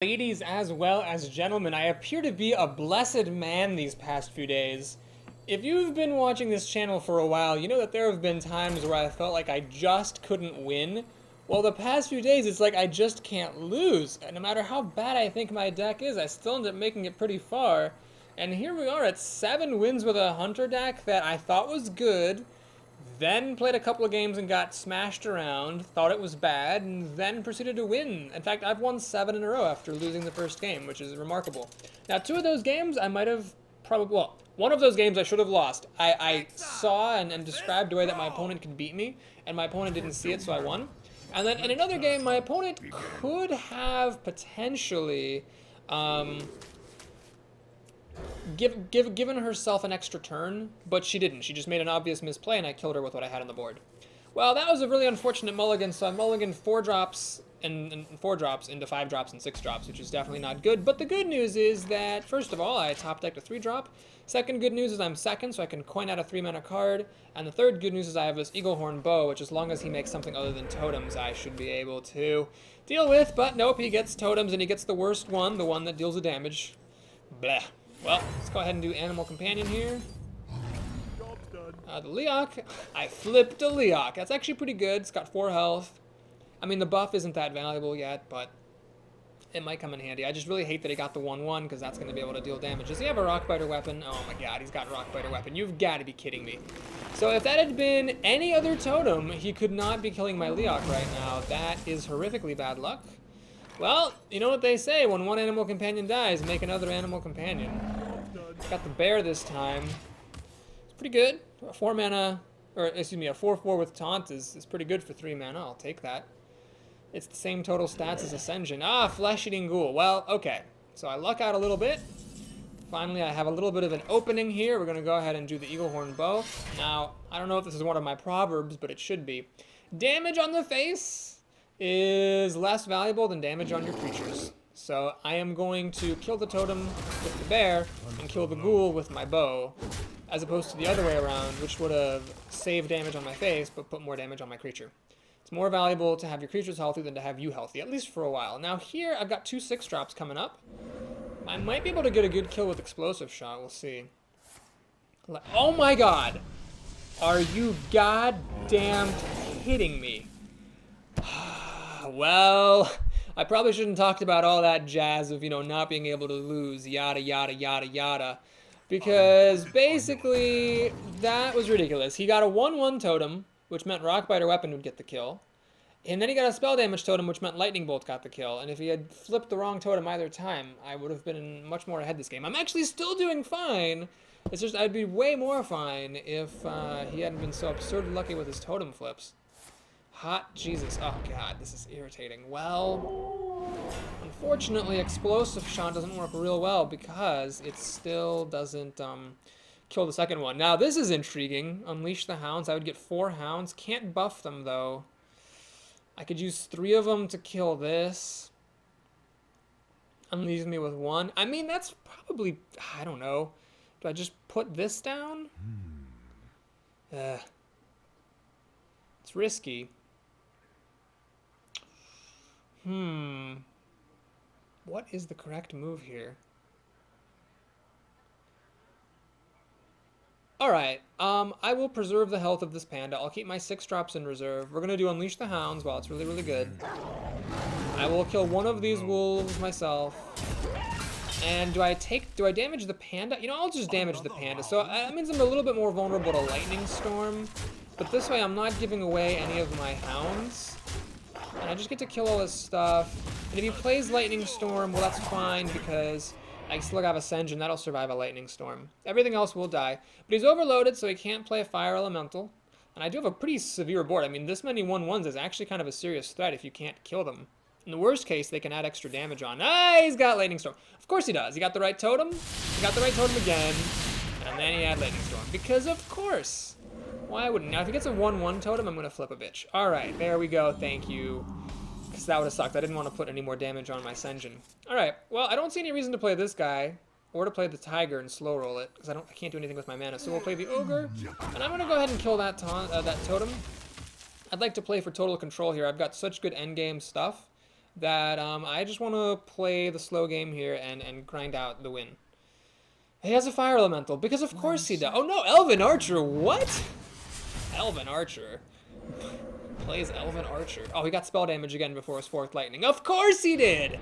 Ladies as well as gentlemen, I appear to be a blessed man these past few days. If you've been watching this channel for a while, you know that there have been times where I felt like I just couldn't win. Well, the past few days, it's like I just can't lose. And no matter how bad I think my deck is, I still end up making it pretty far. And here we are at 7 wins with a Hunter deck that I thought was good. Then played a couple of games and got smashed around, thought it was bad, and then proceeded to win. In fact, I've won 7 in a row after losing the first game, which is remarkable. Now, 2 of those games I might have probably, well, one of those games I should have lost. I saw and described a way that my opponent could beat me, and my opponent didn't see it, so I won. And then in another game, my opponent could have potentially given herself an extra turn, but she didn't. She just made an obvious misplay, and I killed her with what I had on the board. Well, that was a really unfortunate mulligan, so I mulliganed 4 drops and 4 drops into 5 drops and 6 drops, which is definitely not good. But the good news is that, first of all, I top decked a 3 drop. Second good news is I'm second, so I can coin out a 3-mana card. And the third good news is I have this Eaglehorn bow, which as long as he makes something other than totems, I should be able to deal with. But nope, he gets totems, and he gets the worst one, the one that deals the damage. Bleh. Well, let's go ahead and do Animal Companion here. The Leok, I flipped a Leok. That's actually pretty good. It's got 4 health. I mean, the buff isn't that valuable yet, but it might come in handy. I just really hate that he got the 1/1 because that's going to be able to deal damage. Does he have a Rockbiter weapon? Oh my god, he's got a Rockbiter weapon. You've got to be kidding me. So if that had been any other totem, he could not be killing my Leok right now. That is horrifically bad luck. Well, you know what they say, when one animal companion dies, make another animal companion. Got the bear this time. It's pretty good. A 4-mana, or excuse me, a 4/4 with taunt is pretty good for 3 mana. I'll take that. It's the same total stats as Ascension. Ah, flesh-eating ghoul. Well, okay. So I luck out a little bit. Finally, I have a little bit of an opening here. We're going to go ahead and do the Eaglehorn bow. Now, I don't know if this is one of my proverbs, but it should be. Damage on the face is less valuable than damage on your creatures. So I am going to kill the totem with the bear and kill the ghoul with my bow, as opposed to the other way around, which would have saved damage on my face but put more damage on my creature. It's more valuable to have your creatures healthy than to have you healthy, at least for a while. Now here, I've got 2 6 drops coming up. I might be able to get a good kill with Explosive Shot, we'll see. Oh my god! Are you goddamn kidding me? Well, I probably shouldn't talked about all that jazz of, you know, not being able to lose, yada, yada, yada, yada. Because basically, that was ridiculous. He got a 1/1 totem, which meant Rockbiter Weapon would get the kill. And then he got a spell damage totem, which meant Lightning Bolt got the kill. And if he had flipped the wrong totem either time, I would have been much more ahead this game. I'm actually still doing fine. It's just I'd be way more fine if he hadn't been so absurdly lucky with his totem flips. Hot Jesus. Oh god, this is irritating. Well, unfortunately, Explosive Shot doesn't work real well because it still doesn't kill the second one. Now, this is intriguing. Unleash the Hounds. I would get 4 Hounds. Can't buff them, though. I could use 3 of them to kill this. And leaves me with 1. I mean, that's probably, I don't know. Do I just put this down? It's risky. What is the correct move here? Alright, I will preserve the health of this panda. I'll keep my 6 drops in reserve. We're going to do Unleash the Hounds while it's really, really good. I will kill one of these wolves myself. And do I damage the panda? You know, I'll just damage the panda. So that means I'm a little bit more vulnerable to Lightning Storm. But this way I'm not giving away any of my hounds. And I just get to kill all this stuff. And if he plays Lightning Storm, well, that's fine because I still have Ascension. That'll survive a Lightning Storm. Everything else will die. But he's overloaded, so he can't play a Fire Elemental. And I do have a pretty severe board. I mean, this many 1/1s is actually kind of a serious threat if you can't kill them. In the worst case, they can add extra damage on. Ah, he's got Lightning Storm. Of course he does. He got the right totem. He got the right totem again. And then he had Lightning Storm. Because of course. Why wouldn't? Now, if he gets a 1/1 totem, I'm going to flip a bitch. Alright, there we go. Thank you. Because that would have sucked. I didn't want to put any more damage on my Ascension. Alright, well, I don't see any reason to play this guy. Or to play the Tiger and slow roll it. Because I can't do anything with my mana. So we'll play the Ogre. And I'm going to go ahead and kill that totem. I'd like to play for total control here. I've got such good endgame stuff that I just want to play the slow game here and grind out the win. He has a fire elemental, because of course he does. Oh no, Elven Archer, what? Elven Archer. Plays Elven Archer. Oh, he got spell damage again before his fourth lightning. Of course he did!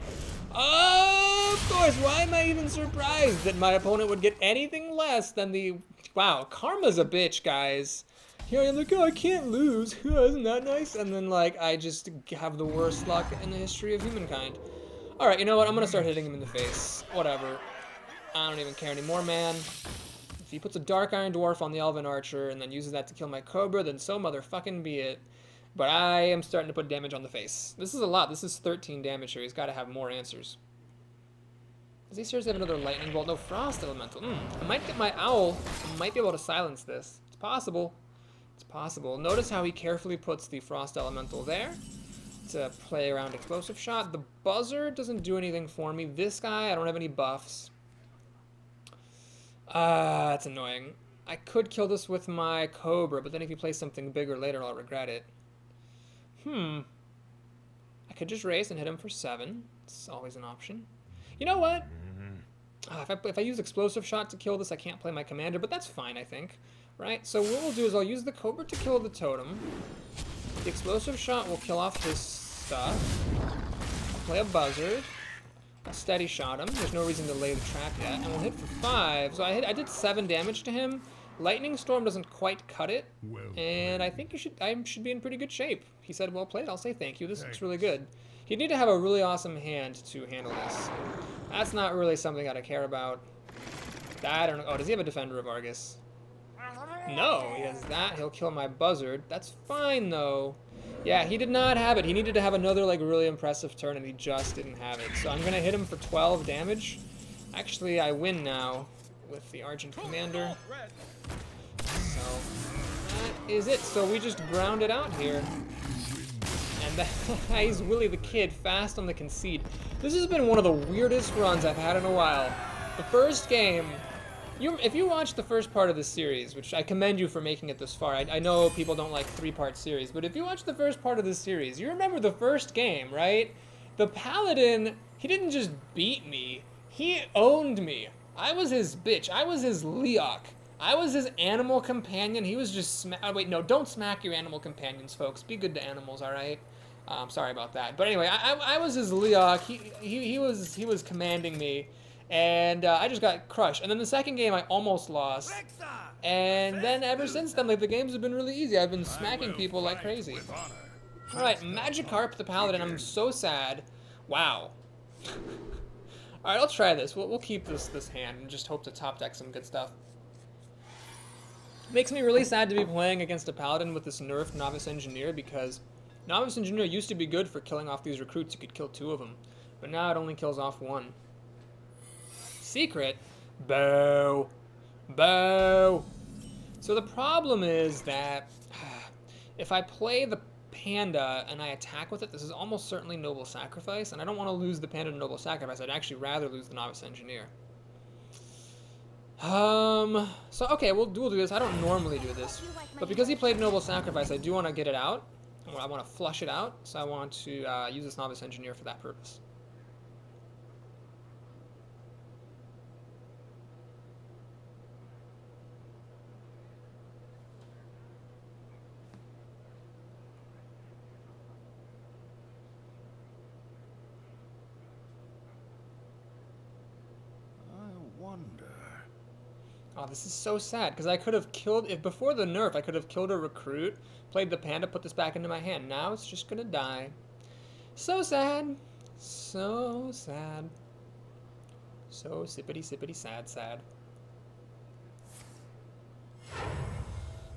Oh, of course, why am I even surprised that my opponent would get anything less than the... Wow, karma's a bitch, guys. Here I am like, oh, I can't lose. Isn't that nice? And then, like, I just have the worst luck in the history of humankind. Alright, you know what? I'm gonna start hitting him in the face. Whatever. I don't even care anymore, man. If he puts a Dark Iron Dwarf on the Elven Archer and then uses that to kill my Cobra, then so motherfucking be it. But I am starting to put damage on the face. This is a lot. This is 13 damage here. He's got to have more answers. Does he seriously have another Lightning Bolt? No, Frost Elemental. I might get my Owl. I might be able to silence this. It's possible. It's possible. Notice how he carefully puts the Frost Elemental there to play around Explosive Shot. The Buzzer doesn't do anything for me. This guy, I don't have any buffs. That's annoying. I could kill this with my Cobra, but then if he plays something bigger later, I'll regret it. I could just raise and hit him for 7. It's always an option. You know what? If I use Explosive Shot to kill this, I can't play my Commander, but that's fine, I think. Right? So what we'll do is I'll use the Cobra to kill the Totem. The Explosive Shot will kill off his stuff. I'll play a Buzzard. I'll Steady Shot him. There's no reason to lay the trap yet. And we'll hit for 5. So I did 7 damage to him. Lightning Storm doesn't quite cut it, and I think I should be in pretty good shape. He said, well played, I'll say thank you. This looks really good. He'd need to have a really awesome hand to handle this. That's not really something that I care about. I don't know. Oh, does he have a Defender of Argus? No, he has that. He'll kill my Buzzard. That's fine, though. Yeah, he did not have it. He needed to have another, like, really impressive turn, and he just didn't have it. So I'm going to hit him for 12 damage. Actually, I win now with the Argent Commander. So that is it. So we just ground it out here. And he's Willie the Kid, fast on the concede. This has been one of the weirdest runs I've had in a while. The first game, if you watch the first part of this series, which I commend you for making it this far. I know people don't like 3-part series, but if you watch the first part of this series, you remember the first game, right? The Paladin, he didn't just beat me, he owned me. I was his bitch. I was his Leok. I was his animal companion. He was just wait, no, don't smack your animal companions, folks. Be good to animals, all right? Sorry about that. But anyway, I was his Leok. He was commanding me, and I just got crushed. And then the second game, I almost lost. And then ever since then, like, the games have been really easy. I've been smacking people like crazy. All right, Magikarp the Paladin. I'm so sad. Wow. All right, I'll try this. We'll keep this hand and just hope to top deck some good stuff. Makes me really sad to be playing against a Paladin with this nerfed Novice Engineer, because Novice Engineer used to be good for killing off these recruits. You could kill 2 of them, but now it only kills off 1. Secret? Boo. Boo. So the problem is that if I play the Panda and I attack with it, this is almost certainly Noble Sacrifice, and I don't want to lose the Panda to Noble Sacrifice. I'd actually rather lose the Novice Engineer. So okay, we'll do this. I don't normally do this, but because he played Noble Sacrifice, I do want to get it out. I want to flush it out, so I want to use this Novice Engineer for that purpose. Oh, this is so sad, because I could have killed, if before the nerf, I could have killed a recruit, played the Panda, put this back into my hand. Now it's just gonna die. So sad. So sad. So sippity sad sad.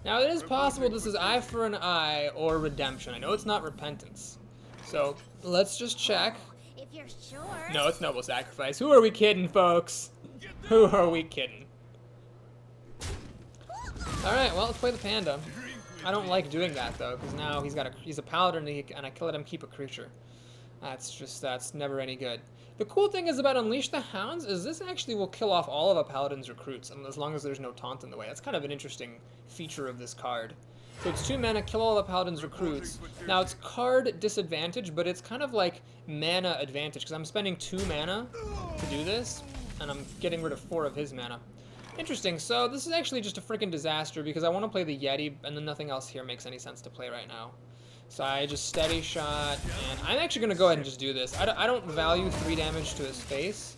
Now it is possible this is eye for an eye or redemption. I know it's not repentance. So let's just check. If you're sure. No, it's Noble Sacrifice. Who are we kidding, folks? Who are we kidding? Alright, well, let's play the Panda. I don't like doing that, though, because now he's a Paladin and I can let him keep a creature. That's never any good. The cool thing is about Unleash the Hounds is this actually will kill off all of a Paladin's recruits, as long as there's no taunt in the way. That's kind of an interesting feature of this card. So it's 2 mana, kill all the Paladin's recruits. Now it's card disadvantage, but it's kind of like mana advantage, because I'm spending 2 mana to do this, and I'm getting rid of 4 of his mana. Interesting, so this is actually just a freaking disaster, because I want to play the Yeti, and then nothing else here makes any sense to play right now. So I just steady shot, and I'm actually going to go ahead and just do this. I don't value 3 damage to his face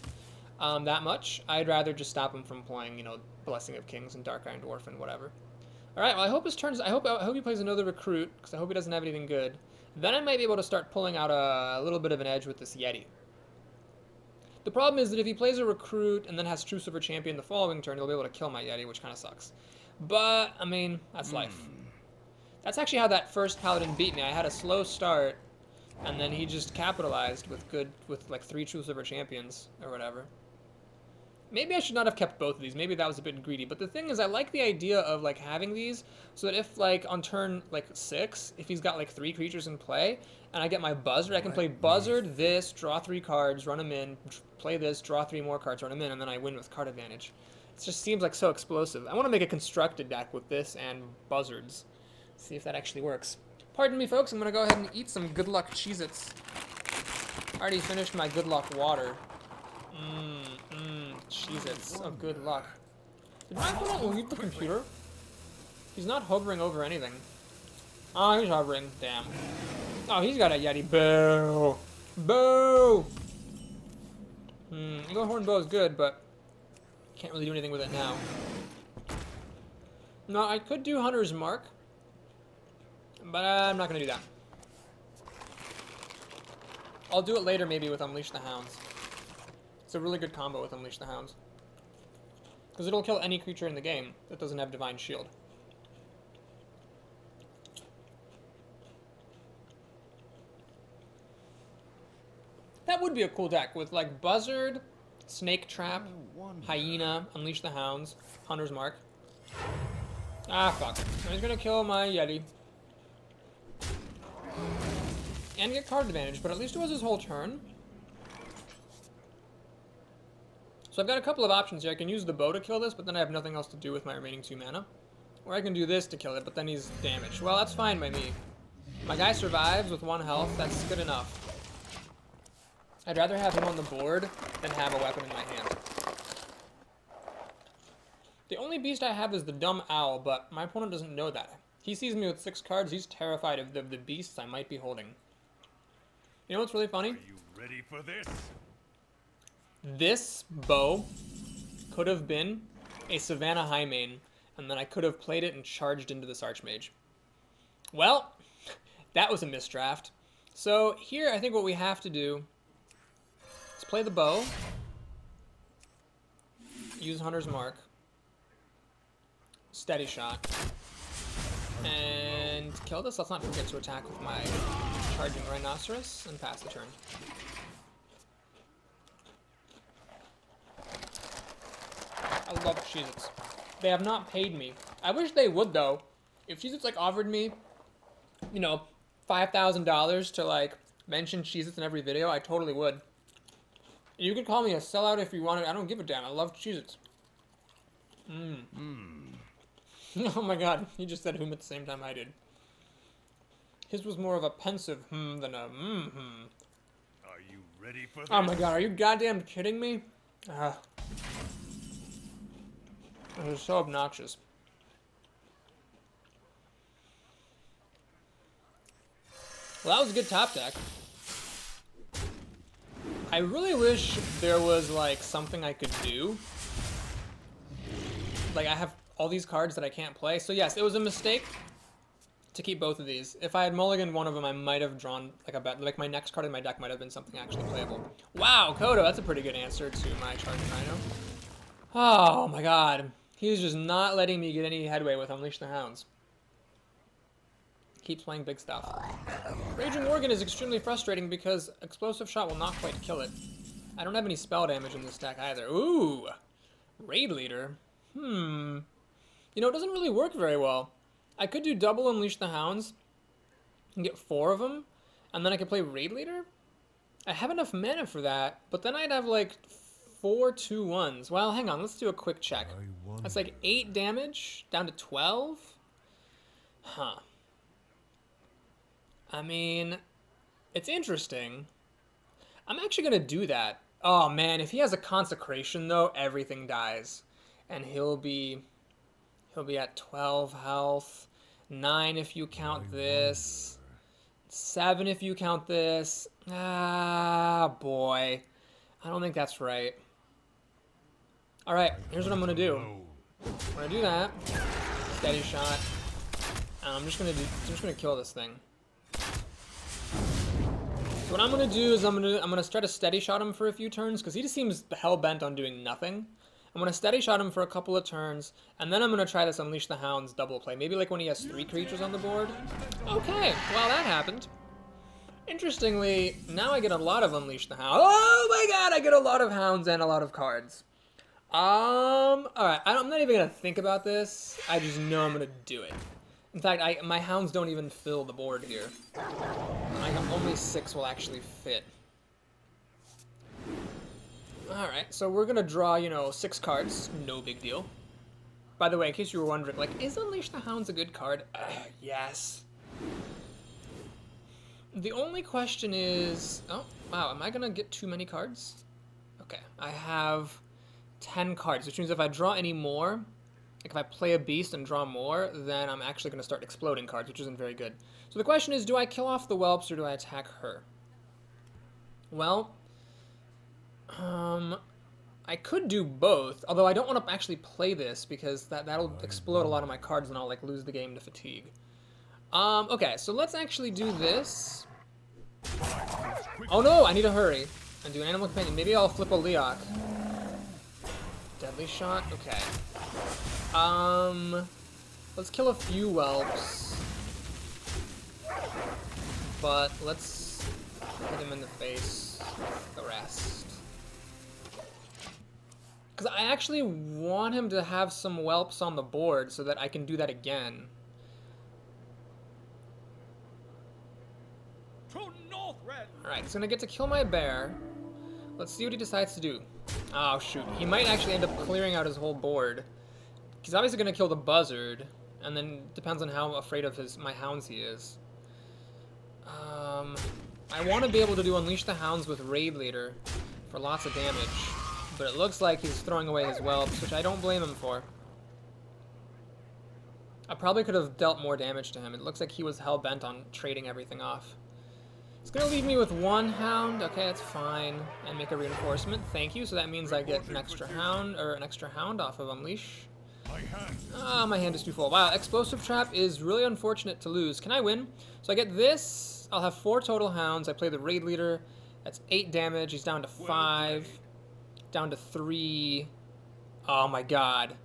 that much. I'd rather just stop him from playing, you know, Blessing of Kings and Dark Iron Dwarf and whatever. Alright, well I hope his turns, I hope he plays another recruit, because I hope he doesn't have anything good. Then I might be able to start pulling out a little bit of an edge with this Yeti. The problem is that if he plays a recruit and then has True Silver Champion the following turn, he'll be able to kill my Yeti, which kind of sucks. But, I mean, that's life. That's actually how that first Paladin beat me. I had a slow start, and then he just capitalized with like 3 True Silver Champions, or whatever. Maybe I should not have kept both of these. Maybe that was a bit greedy. But the thing is, I like the idea of like having these so that if like on turn like 6, if he's got like 3 creatures in play, and I get my Buzzard, I can play Buzzard, this, draw 3 cards, run them in, play this, draw 3 more cards, run them in, and then I win with card advantage. It just seems like so explosive. I want to make a constructed deck with this and Buzzards. See if that actually works. Pardon me, folks. I'm going to go ahead and eat some Good Luck Cheez-Its. Already finished my Good Luck water. Cheez-Its of good luck. Did my opponent leave the computer? He's not hovering over anything. Oh, he's hovering. Damn. Oh, he's got a Yeti. Boo! Boo! Eagle Horn Bow is good, but can't really do anything with it now. No, I could do Hunter's Mark, but I'm not going to do that. I'll do it later maybe with Unleash the Hounds. It's a really good combo with Unleash the Hounds. Because it'll kill any creature in the game that doesn't have Divine Shield. That would be a cool deck with like Buzzard, Snake Trap, Hyena, Unleash the Hounds, Hunter's Mark. Ah, fuck. He's gonna kill my Yeti. And get card advantage, but at least it was his whole turn. So I've got a couple of options here. I can use the bow to kill this, but then I have nothing else to do with my remaining 2 mana. Or I can do this to kill it, but then he's damaged. Well, that's fine by me. My guy survives with 1 health. That's good enough. I'd rather have him on the board than have a weapon in my hand. The only beast I have is the Dumb Owl, but my opponent doesn't know that. He sees me with 6 cards. He's terrified of the beasts I might be holding. You know what's really funny? Are you ready for this? This bow could have been a Savannah Highmane, and then I could have played it and charged into this Archmage. Well, that was a misdraft. So here I think what we have to do is play the bow, use Hunter's Mark, steady shot, and kill this. Let's not forget to attack with my charging Rhinoceros and pass the turn. I love Cheez-Its. They have not paid me. I wish they would, though. If Cheez-Its, like, offered me, you know, $5,000 to, like, mention Cheez-Its in every video, I totally would. You could call me a sellout if you wanted. I don't give a damn. I love Cheez-Its. Oh my god. He just said at the same time I did. His was more of a pensive than a Are you ready for this? Oh my god, are you goddamn kidding me? This is so obnoxious. Well, that was a good top deck. I really wish there was, like, something I could do. Like, I have all these cards that I can't play. So, yes, it was a mistake to keep both of these. If I had mulliganed one of them, I might have drawn, like, a bet. Like, my next card in my deck might have been something actually playable. Wow, Kodo, that's a pretty good answer to my Charging Rhino. Oh, my god. He's just not letting me get any headway with Unleash the Hounds. Keeps playing big stuff. Raging Organ is extremely frustrating because Explosive Shot will not quite kill it. I don't have any spell damage in this deck either. Ooh! Raid Leader. You know, it doesn't really work very well. I could do double Unleash the Hounds and get 4 of them, and then I could play Raid Leader. I have enough mana for that, but then I'd have like 4 2-1s. Well, hang on, let's do a quick check. That's like 8 damage down to 12. Huh. I mean, it's interesting. I'm actually gonna do that. Oh man, if he has a consecration though, everything dies. And he'll be at 12 health, 9 if you count this, 7 if you count this. Ah, boy. I don't think that's right. Alright, here's what I'm gonna do. I'm gonna do that. Steady shot. And I'm just gonna kill this thing. So what I'm gonna do is I'm gonna try to steady shot him for a few turns, because he just seems hell bent on doing nothing. I'm gonna steady shot him for a couple of turns, and then I'm gonna try this Unleash the Hounds double play. Maybe like when he has 3 creatures on the board. Okay, well that happened. Interestingly, now I get a lot of Unleash the Hounds. Oh my god, I get a lot of Hounds and a lot of cards. Alright, I'm not even gonna think about this. I just know I'm gonna do it. In fact, my Hounds don't even fill the board here. Only 6 will actually fit. Alright, so we're gonna draw, you know, 6 cards. No big deal. By the way, in case you were wondering, like, is Unleash the Hounds a good card? Yes. The only question is... Oh, wow, am I gonna get too many cards? Okay, I have 10 cards, which means if I draw any more, like if I play a beast and draw more, then I'm actually gonna start exploding cards, which isn't very good. So the question is, do I kill off the whelps or do I attack her? Well... I could do both, although I don't want to actually play this because that'll explode a lot of my cards and I'll like lose the game to fatigue. Okay, so let's actually do this. Oh no, I need to hurry and do an animal companion. Maybe I'll flip a Leok. Deadly shot. Okay. Let's kill a few whelps, but let's hit him in the face. The rest. Because I actually want him to have some whelps on the board so that I can do that again. Alright, he's gonna get to kill my bear. Let's see what he decides to do. Oh shoot, he might actually end up clearing out his whole board. He's obviously gonna kill the buzzard, and then depends on how afraid of my hounds he is. I want to be able to do Unleash the Hounds with Raid Leader for lots of damage. But it looks like he's throwing away his whelps, which I don't blame him for. I probably could have dealt more damage to him. It looks like he was hell-bent on trading everything off. It's going to leave me with 1 hound. Okay, that's fine. And make a reinforcement. Thank you. So that means I get an extra hound off of Unleash. Ah, my hand is too full. Wow, Explosive Trap is really unfortunate to lose. Can I win? So I get this. I'll have 4 total hounds. I play the Raid Leader. That's 8 damage. He's down to 5. Down to 3. Oh my god.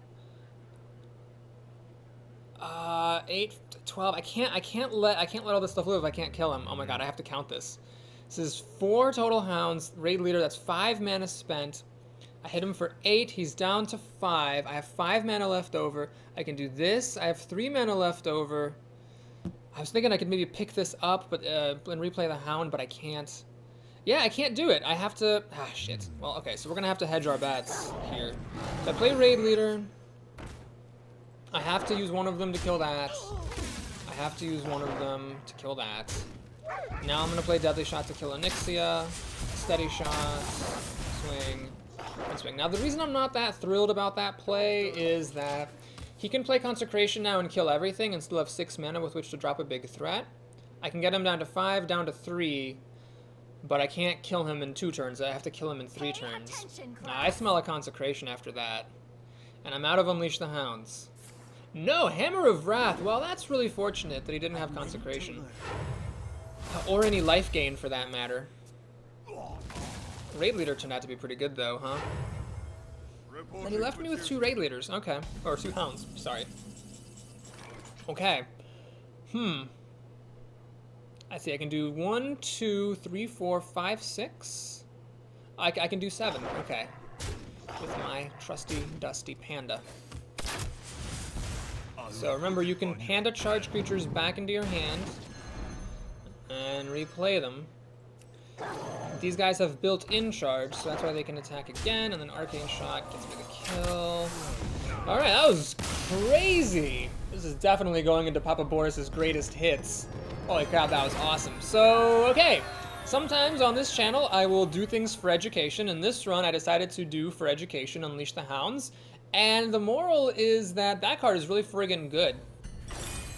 8, 12. I can't let all this stuff live if I can't kill him. Oh my god, I have to count this. This is 4 total hounds. Raid Leader, that's 5 mana spent. I hit him for 8. He's down to 5. I have 5 mana left over. I can do this. I have 3 mana left over. I was thinking I could maybe pick this up but and replay the hound, but I can't. Yeah, I can't do it. I have to... Ah, shit. Well, okay, so we're going to have to hedge our bets here. So I play Raid Leader. I have to use one of them to kill that. I have to use one of them to kill that. Now I'm going to play Deadly Shot to kill Onyxia. Steady Shot. Swing. And swing. Now, the reason I'm not that thrilled about that play is that he can play Consecration now and kill everything and still have 6 mana with which to drop a big threat. I can get him down to 5, down to 3... But I can't kill him in 2 turns. I have to kill him in 3 turns. I smell a Consecration after that. And I'm out of Unleash the Hounds. No, Hammer of Wrath. Well, that's really fortunate that he didn't have Consecration. Or any life gain, for that matter. Raid Leader turned out to be pretty good, though, huh? And he left me with 2 Raid Leaders. Okay. Or 2 Hounds. Sorry. Okay. I see, I can do 1, 2, 3, 4, 5, 6. I can do 7, okay. With my trusty, dusty panda. So remember, you can panda charge creatures back into your hand and replay them. These guys have built-in charge, so that's why they can attack again, and then Arcane Shot gets me the kill. Alright, that was crazy! This is definitely going into Papa Boris's greatest hits. Holy crap, that was awesome. So, okay. Sometimes on this channel, I will do things for education. In this run, I decided to do for education, Unleash the Hounds. And the moral is that that card is really friggin' good.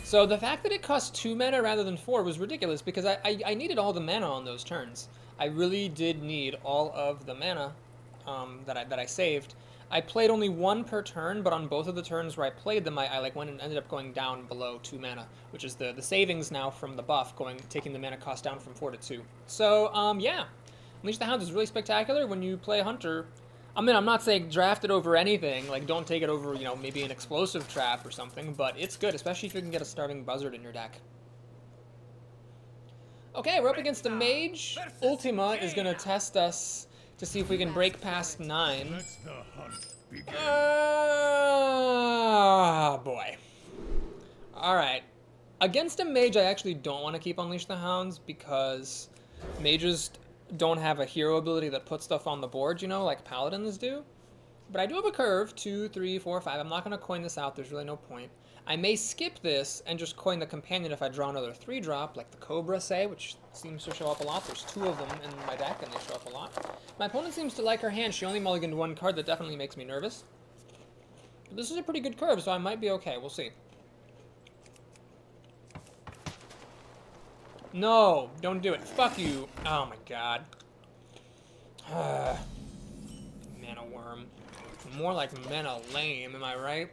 So the fact that it cost 2 mana rather than 4 was ridiculous because I needed all the mana on those turns. I really did need all of the mana that I saved. I played only 1 per turn, but on both of the turns where I played them, I like went and ended up going down below 2 mana, which is the savings now from the buff, taking the mana cost down from 4 to 2. So yeah, Unleash the Hounds is really spectacular when you play Hunter. I mean, I'm not saying draft it over anything, like don't take it over, you know, maybe an explosive trap or something, but it's good, especially if you can get a Starving Buzzard in your deck. Okay, we're up against a mage. Ultima is going to test us to see if we can break past 9. Oh, boy. Alright. Against a mage, I actually don't want to keep Unleash the Hounds because mages don't have a hero ability that puts stuff on the board, you know, like paladins do. But I do have a curve, 2, 3, 4, 5. I'm not going to coin this out. There's really no point. I may skip this and just coin the companion if I draw another 3-drop, like the Cobra, say, which seems to show up a lot. There's 2 of them in my deck, and they show up a lot. My opponent seems to like her hand. She only mulliganed 1 card. That definitely makes me nervous. But this is a pretty good curve, so I might be okay. We'll see. No, don't do it. Fuck you. Oh, my God. Mana Worm. More like Mana Lame, am I right?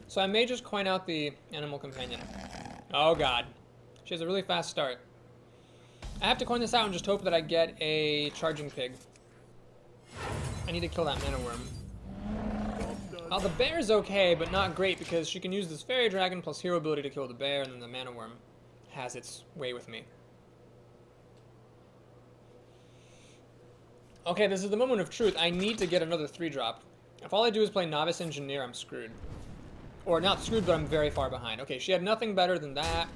So I may just coin out the Animal Companion. Oh god. She has a really fast start. I have to coin this out and just hope that I get a Charging Pig. I need to kill that Mana Worm. Well, the bear's okay, but not great because she can use this Fairy Dragon plus hero ability to kill the bear, and then the Mana Worm has its way with me. Okay, this is the moment of truth. I need to get another 3-drop. If all I do is play Novice Engineer, I'm screwed. Or not screwed, but I'm very far behind. Okay, she had nothing better than that.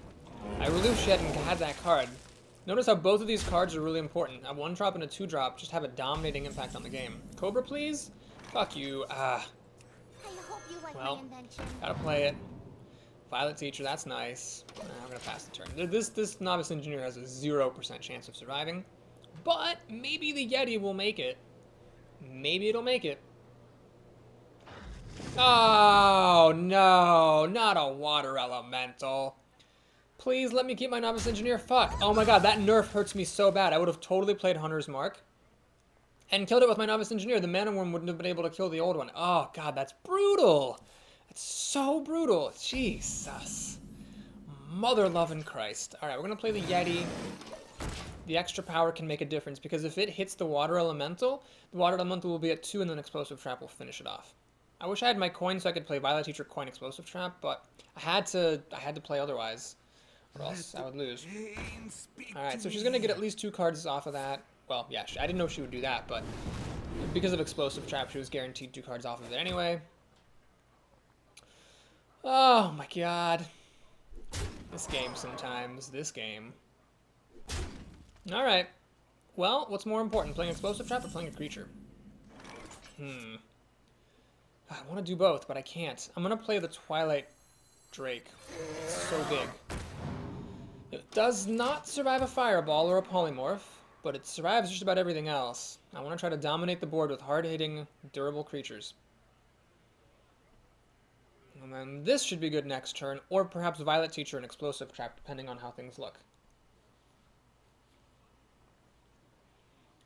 I really wish she hadn't had that card. Notice how both of these cards are really important. A 1-drop and a 2-drop just have a dominating impact on the game. Cobra, please? Fuck you. Well, gotta play it. Violet Teacher, that's nice. I'm gonna pass the turn. This Novice Engineer has a 0% chance of surviving. But maybe the Yeti will make it. Maybe it'll make it. Oh, no, not a water elemental. Please let me keep my Novice Engineer. Fuck. Oh my god, that nerf hurts me so bad. I would have totally played Hunter's Mark and killed it with my Novice Engineer. The Mana Worm wouldn't have been able to kill the old one. Oh god, that's brutal. That's so brutal. Jesus. Mother loving Christ. Alright, we're going to play the Yeti. The extra power can make a difference because if it hits the water elemental will be at 2 and then Explosive Trap will finish it off. I wish I had my coin so I could play Violet Teacher, coin Explosive Trap, but I had to play otherwise, or else I would lose. Alright, so she's going to get at least 2 cards off of that. Well, yeah, I didn't know she would do that, but because of Explosive Trap, she was guaranteed 2 cards off of it anyway. Oh my god. This game sometimes. This game. Alright. Well, what's more important, playing Explosive Trap or playing a creature? I want to do both, but I can't. I'm going to play the Twilight Drake. It's so big. It does not survive a Fireball or a Polymorph, but it survives just about everything else. I want to try to dominate the board with hard-hitting, durable creatures. And then this should be good next turn, or perhaps Violet Teacher and Explosive Trap, depending on how things look.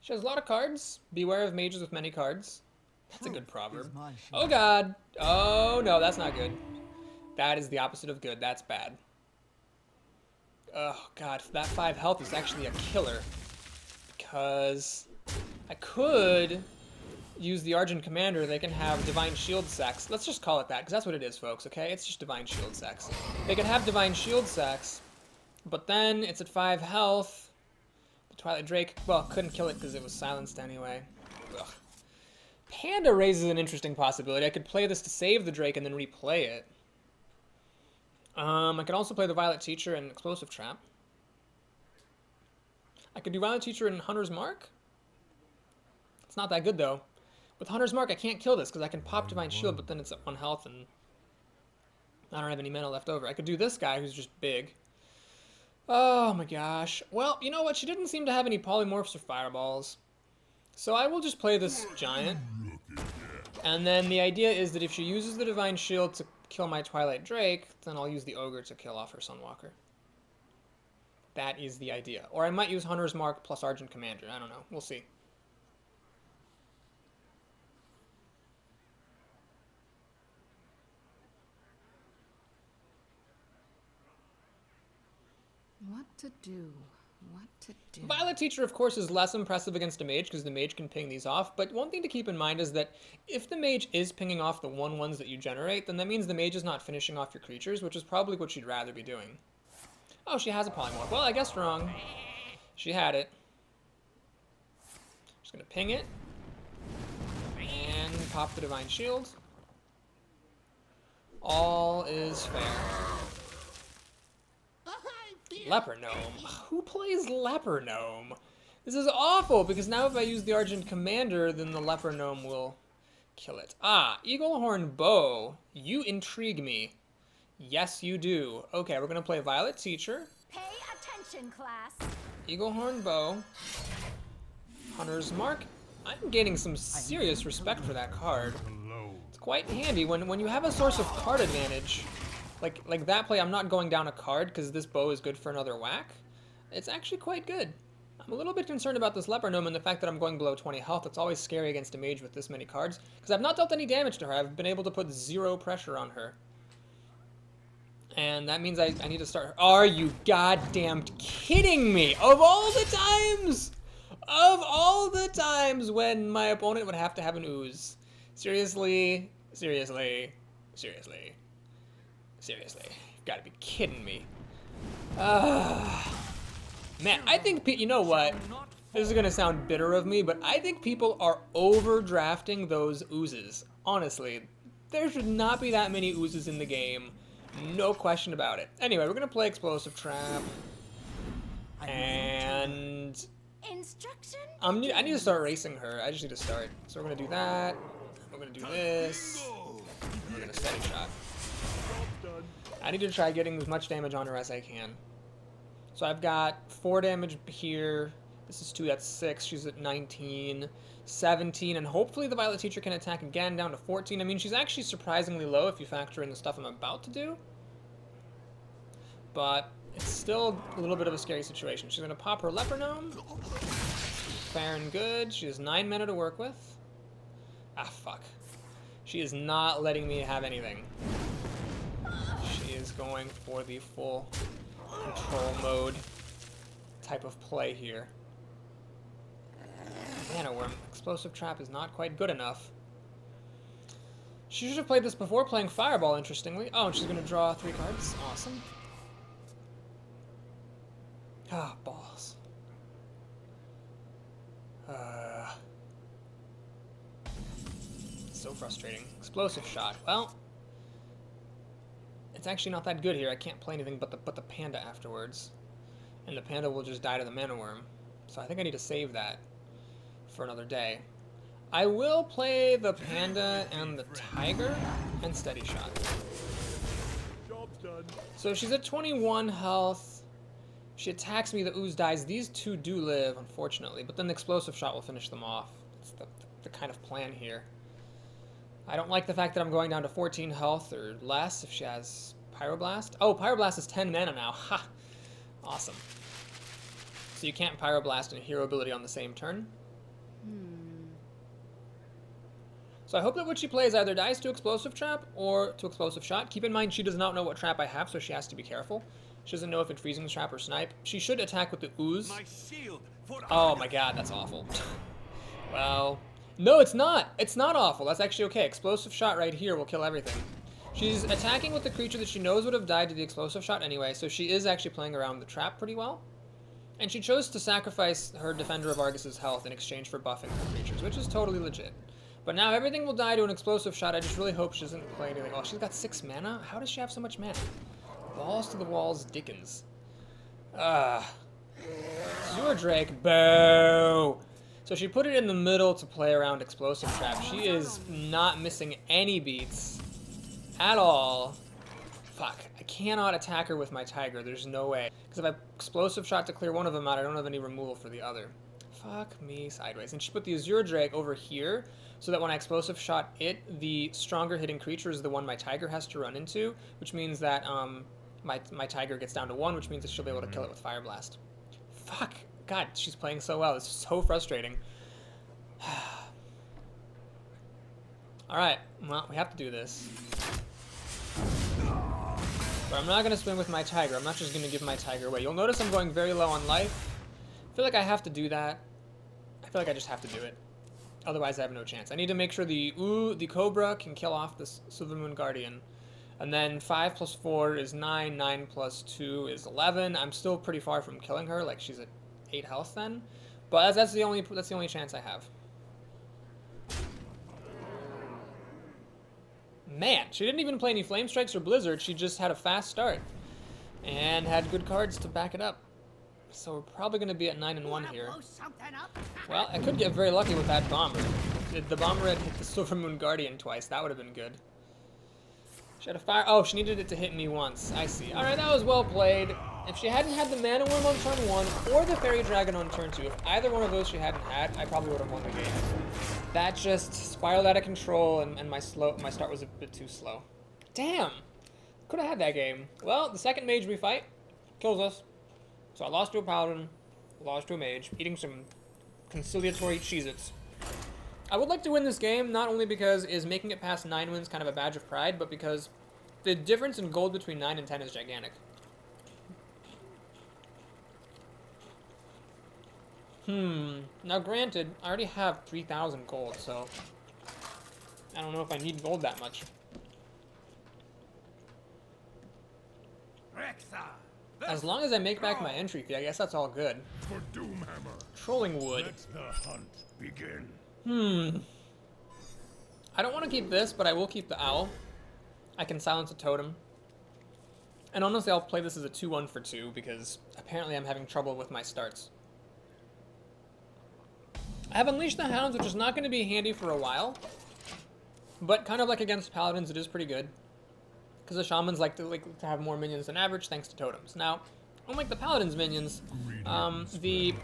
She has a lot of cards. Beware of mages with many cards. That's a good proverb. Oh god. Oh no, that's not good. That is the opposite of good. That's bad. Oh god, that 5 health is actually a killer. Because I could use the Argent Commander. They can have Divine Shield Sex. Let's just call it that, because that's what it is, folks, okay? It's just Divine Shield Sex. They can have Divine Shield Sex, but then it's at 5 health. The Twilight Drake, well, couldn't kill it because it was silenced anyway. Ugh. Panda raises an interesting possibility. I could play this to save the Drake and then replay it. I could also play the Violet Teacher and Explosive Trap. I could do Violet Teacher and Hunter's Mark. It's not that good, though. With Hunter's Mark, I can't kill this because I can pop Divine Shield, but then it's at 1 health, and I don't have any mana left over. I could do this guy who's just big. Oh my gosh. Well, you know what? She didn't seem to have any polymorphs or fireballs. So I will just play this giant. And then the idea is that if she uses the Divine Shield to kill my Twilight Drake, then I'll use the Ogre to kill off her Sunwalker. That is the idea. Or I might use Hunter's Mark plus Argent Commander. I don't know. We'll see. What to do? What to do? Violet Teacher, of course, is less impressive against a mage because the mage can ping these off. But one thing to keep in mind is that if the mage is pinging off the 1/1s that you generate, then that means the mage is not finishing off your creatures, which is probably what she'd rather be doing. Oh, she has a polymorph. Well, I guess wrong. She had it. Just gonna ping it. And pop the Divine Shield. All is fair. Leper Gnome. Who plays Leper Gnome? This is awful, because now if I use the Argent Commander, then the Leper Gnome will kill it. Ah, Eaglehorn Bow. You intrigue me. Yes, you do. Okay, we're going to play Violet Teacher. Pay attention, class. Eaglehorn Bow. Hunter's Mark. I'm gaining some serious respect for that card. It's quite handy when you have a source of card advantage. Like that play, I'm not going down a card because this bow is good for another whack. It's actually quite good. I'm a little bit concerned about this Leper Gnome and the fact that I'm going below 20 health. It's always scary against a mage with this many cards because I've not dealt any damage to her. I've been able to put 0 pressure on her. And that means I need to start her. Are you goddamn kidding me? Of all the times! Of all the times when my opponent would have to have an ooze. Seriously? Seriously? Seriously? Seriously, you've got to be kidding me. Man, I think, you know what? This is going to sound bitter of me, but I think people are overdrafting those oozes. Honestly, there should not be that many oozes in the game. No question about it. Anyway, we're going to play Explosive Trap. And Instruction? I need to start racing her. I just need to start. So we're going to do that. We're going to do this. We're going to steady shot. I need to try getting as much damage on her as I can. So I've got 4 damage here. This is 2, that's 6. She's at 19, 17, and hopefully the Violet Teacher can attack again down to 14. I mean, she's actually surprisingly low if you factor in the stuff I'm about to do. But it's still a little bit of a scary situation. She's going to pop her Leper Gnome. Fair and good. She has 9 mana to work with. Ah, fuck. She is not letting me have anything. She is going for the full control mode type of play here. Mana Worm. Explosive Trap is not quite good enough. She should have played this before playing Fireball, interestingly. Oh, and she's going to draw 3 cards. Awesome. Ah, balls. So frustrating. Explosive Shot. Well, it's actually not that good here. I can't play anything but the Panda afterwards. And the Panda will just die to the Mana Worm. So I think I need to save that for another day. I will play the Panda and the Tiger and Steady Shot. Job's done. So she's at 21 health. If she attacks me, the ooze dies. These 2 do live, unfortunately, but then the Explosive Shot will finish them off. That's the kind of plan here. I don't like the fact that I'm going down to 14 health or less if she has Pyroblast. Oh, Pyroblast is 10 mana now. Ha! Awesome. So you can't Pyroblast and Hero ability on the same turn. So I hope that what she plays either dies to Explosive Trap or to Explosive Shot. Keep in mind she does not know what trap I have, so she has to be careful. She doesn't know if it's Freezing Trap or Snipe. She should attack with the ooze. My shield for Oh my god, that's awful. Well, no, it's not. It's not awful. That's actually okay. Explosive Shot right here will kill everything. She's attacking with the creature that she knows would have died to the Explosive Shot anyway, so she is actually playing around the trap pretty well. And she chose to sacrifice her Defender of Argus's health in exchange for buffing her creatures, which is totally legit. But now everything will die to an explosive shot. I just really hope she doesn't play anything. Oh, she's got 6 mana? How does she have so much mana? Balls to the walls, Dickens. Azure Drake, boo! So she put it in the middle to play around explosive trap. She is not missing any beats at all. Fuck, I cannot attack her with my tiger. There's no way. Because if I explosive shot to clear one of them out, I don't have any removal for the other. Fuck me sideways. And she put the Azure Drake over here so that when I explosive shot it, the stronger hitting creature is the one my tiger has to run into, which means that my tiger gets down to 1, which means that she'll be able to kill it with Fire Blast. Fuck. God, she's playing so well. This is so frustrating. Alright, well, we have to do this. But I'm not going to swing with my tiger. I'm not just going to give my tiger away. You'll notice I'm going very low on life. I feel like I have to do that. I feel like I just have to do it. Otherwise, I have no chance. I need to make sure the Cobra can kill off the Silver Moon Guardian. And then 5 plus 4 is 9. 9 plus 2 is 11. I'm still pretty far from killing her. Like, she's at 8 health then. But that's the only chance I have. Man, she didn't even play any Flame Strikes or Blizzard. She just had a fast start. And had good cards to back it up. So we're probably going to be at 9-1 here. Well, I could get very lucky with that Bomber. If the Bomber had hit the Silver Moon Guardian twice, that would have been good. She had a fire. Oh, she needed it to hit me once. I see. Alright, that was well played. If she hadn't had the Mana Worm on turn 1 or the Fairy Dragon on turn 2, if either one of those she hadn't had, I probably would have won the game. That just spiraled out of control, and my start was a bit too slow. Damn! Could have had that game. Well, the second mage we fight kills us. So I lost to a paladin, lost to a mage, eating some conciliatory Cheez-Its. I would like to win this game, not only because is making it past 9 wins kind of a badge of pride, but because the difference in gold between 9 and 10 is gigantic. Now granted, I already have 3,000 gold, so I don't know if I need gold that much. As long as I make back my entry fee, I guess that's all good. For Doomhammer. Trolling Wood. Let the hunt begin. I don't want to keep this, but I will keep the owl. I can silence a totem. And honestly, I'll play this as a 2-1 for 2, because apparently I'm having trouble with my starts. I have Unleash the Hounds, which is not going to be handy for a while. But kind of like against Paladins, it is pretty good. Because the Shamans like to have more minions than average, thanks to totems. Now, unlike the Paladins' minions, the